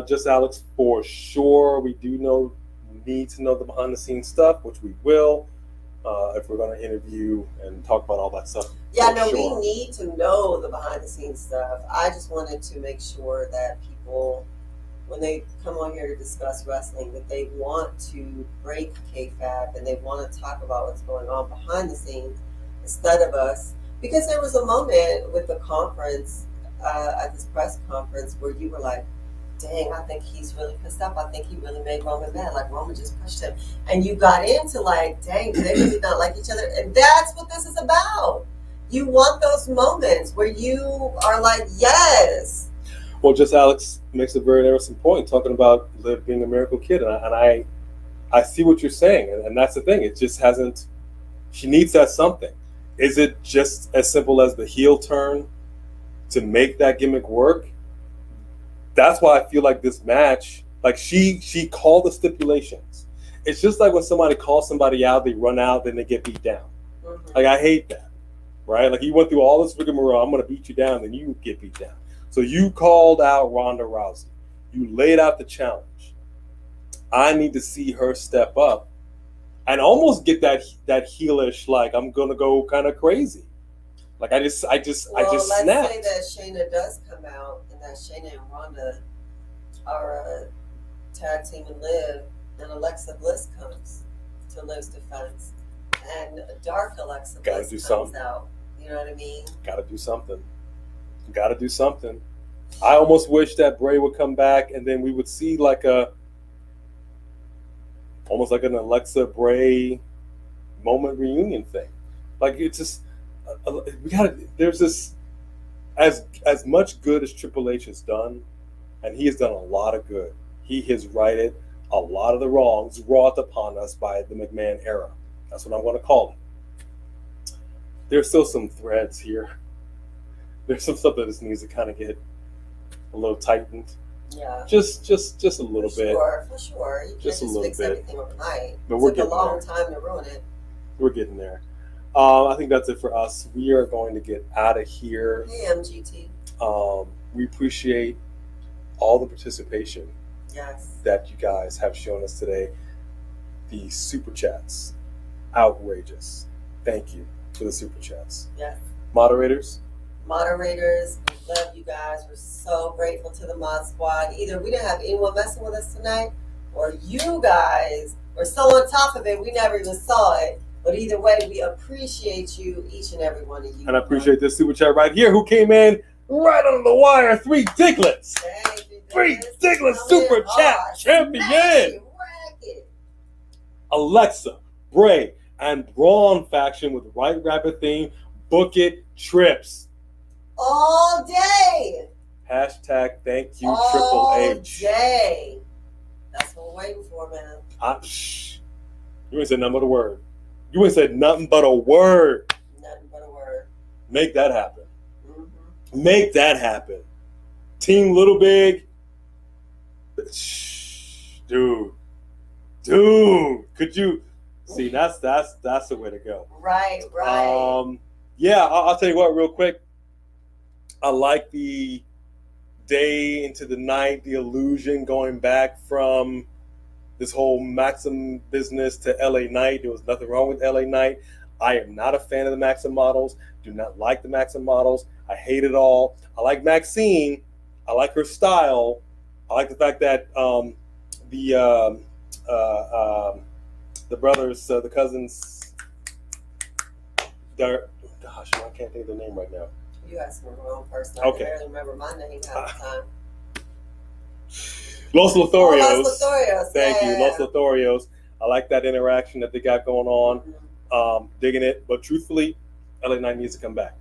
just Alex. For sure, we do need to know the behind the scenes stuff, which we will if we're going to interview and talk about all that stuff. Yeah, no, we need to know the behind the scenes stuff. I just wanted to make sure that people, when they come on here to discuss wrestling, that they want to break kayfabe and they want to talk about what's going on behind the scenes instead of us. Because there was a moment with the conference, at this press conference, where you were like, dang, I think he's really pissed off. I think he really made Roman mad. Like, Roman just pushed him. And you got into like, dang, do they really not like each other? And that's what this is about. You want those moments where you are like, yes. Well, just Alex makes a very interesting point, talking about Liv being a miracle kid. And I see what you're saying. And that's the thing. It just hasn't, she needs that something. Is it just as simple as the heel turn to make that gimmick work? That's why I feel like this match, like she called the stipulations. It's just like when somebody calls somebody out, they run out, then they get beat down. Mm-hmm. Like I hate that, right? Like you went through all this rigmarole, I'm going to beat you down, then you get beat down. So you called out Ronda Rousey. You laid out the challenge. I need to see her step up and almost get that heelish, like I'm going to go kind of crazy. Like I just snapped. Let's say that Shayna does come out and that Shayna and Ronda are a tag team and Liv, and Alexa Bliss comes to Liv's defense, and dark Alexa Bliss comes out. You know what I mean? Gotta do something. I almost wish that Bray would come back and then we would see like almost like an Alexa Bray moment reunion thing. Like it's just. There's this, as much good as Triple H has done, and he has done a lot of good. He has righted a lot of the wrongs wrought upon us by the McMahon era. That's what I'm going to call it. There's still some threads here. There's some stuff that just needs to kind of get a little tightened. Yeah. Just a little bit. For sure. You can't just fix everything overnight. But we're getting a long time to ruin it. We're getting there. I think that's it for us. We are going to get out of here. Hey, MGT. We appreciate all the participation that you guys have shown us today. The super chats, outrageous. Thank you for the super chats. Yes. Moderators, we love you guys. We're so grateful to the Mod Squad. Either we didn't have anyone messing with us tonight, or you guys were so on top of it, we never even saw it. But either way, we appreciate you, each and every one of you. And I appreciate this super chat right here, who came in right under the wire. Three Diglets super chat champion. Alexa, Bray, and Braun faction with White Rabbit theme. Book it, trips. All day. Hashtag thank you, all Triple H. day. That's what we're waiting for, man. You ain't said nothing but a word. You ain't said nothing but a word. Nothing but a word. Make that happen. Mm-hmm. Make that happen. Team Little Big. Dude. Could you see? That's the way to go. Right. Yeah, I'll tell you what, real quick. I like the day into the night, the illusion going back from this whole Maxim business to LA Knight. There was nothing wrong with LA Knight. I am not a fan of the Maxim models. Do not like the Maxim models. I hate it all. I like Maxine. I like her style. I like the fact that the brothers, the cousins, gosh, I can't think of the name right now. You asking the wrong person. Okay. I can barely remember my name half the time. Los Lotharios. Oh, Los Lotharios. Thank you, Yeah. Los Lotharios. I like that interaction that they got going on. Mm-hmm. Digging it. But truthfully, LA Knight needs to come back.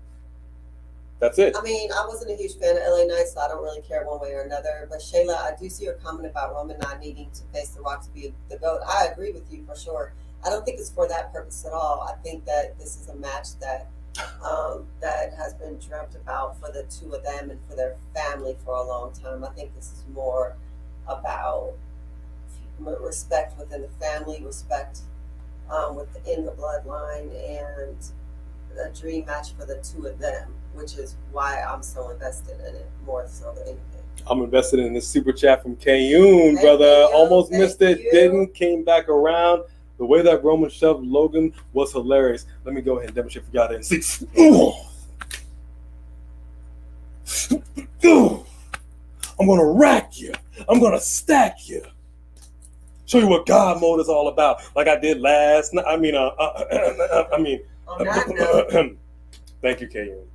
That's it. I mean, I wasn't a huge fan of LA Knight, so I don't really care one way or another. But Shayla, I do see your comment about Roman not needing to face The Rock to be the GOAT. I agree with you for sure. I don't think it's for that purpose at all. I think that this is a match that that has been dreamt about for the two of them and for their family for a long time. I think this is more about respect within the family, respect within the bloodline, and a dream match for the two of them, which is why I'm so invested in it more so than anything. I'm invested in this super chat from Kayun, Thank brother. you. Almost Thank missed it. you. Didn't. Came back around. The way that Roman shoved Logan was hilarious. Let me go ahead and demonstrate for y'all that. See. I'm going to rack you. I'm going to stack you. Show you what God mode is all about. Like I did last night. On that note, Thank you, Kayun,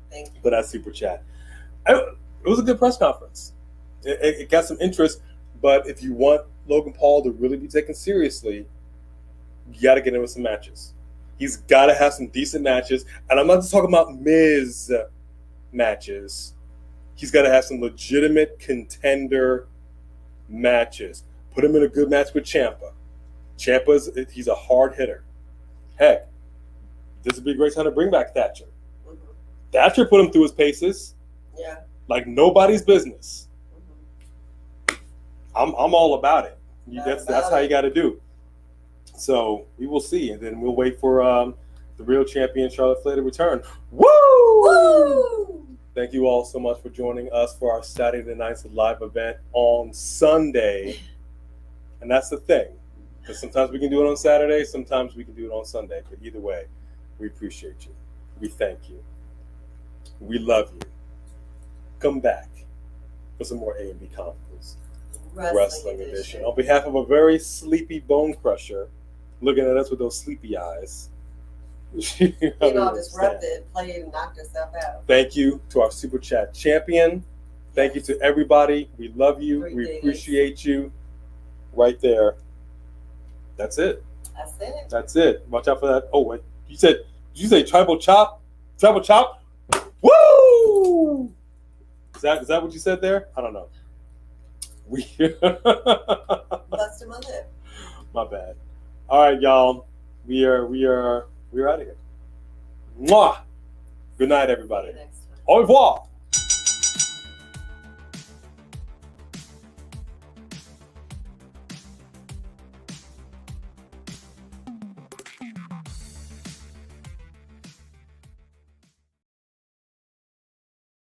thank you. for that super chat. It was a good press conference. It got some interest, but if you want Logan Paul to really be taken seriously, you got to get in with some matches. He's got to have some decent matches, and I'm not just talking about Miz matches. He's got to have some legitimate contender matches. Put him in a good match with Ciampa. He's a hard hitter. Heck, this would be a great time to bring back Thatcher. Mm-hmm. Thatcher put him through his paces. Yeah. Like nobody's business. Mm-hmm. I'm all about it. That's how you it. got to do. So we will see, and then we'll wait for the real champion Charlotte Flair to return. Woo! Woo! Thank you all so much for joining us for our Saturday night's live event on Sunday. And that's the thing, because sometimes we can do it on Saturday, sometimes we can do it on Sunday. But either way, we appreciate you. We thank you. We love you. Come back for some more A&B Chronicles Wrestling Edition. On behalf of a very sleepy bone crusher, looking at us with those sleepy eyes. Disrupted, played, and knocked herself out. Thank you to our Super Chat champion. Thank you to everybody. We love you. We appreciate you. Right there. That's it. That's it. Watch out for that. Oh, wait. Did you say tribal chop? Tribal chop? Woo! Is that what you said there? I don't know. Busted my lip. My bad. All right, y'all. We're out of here. Mwah! Good night, everybody. See you next time. Au revoir.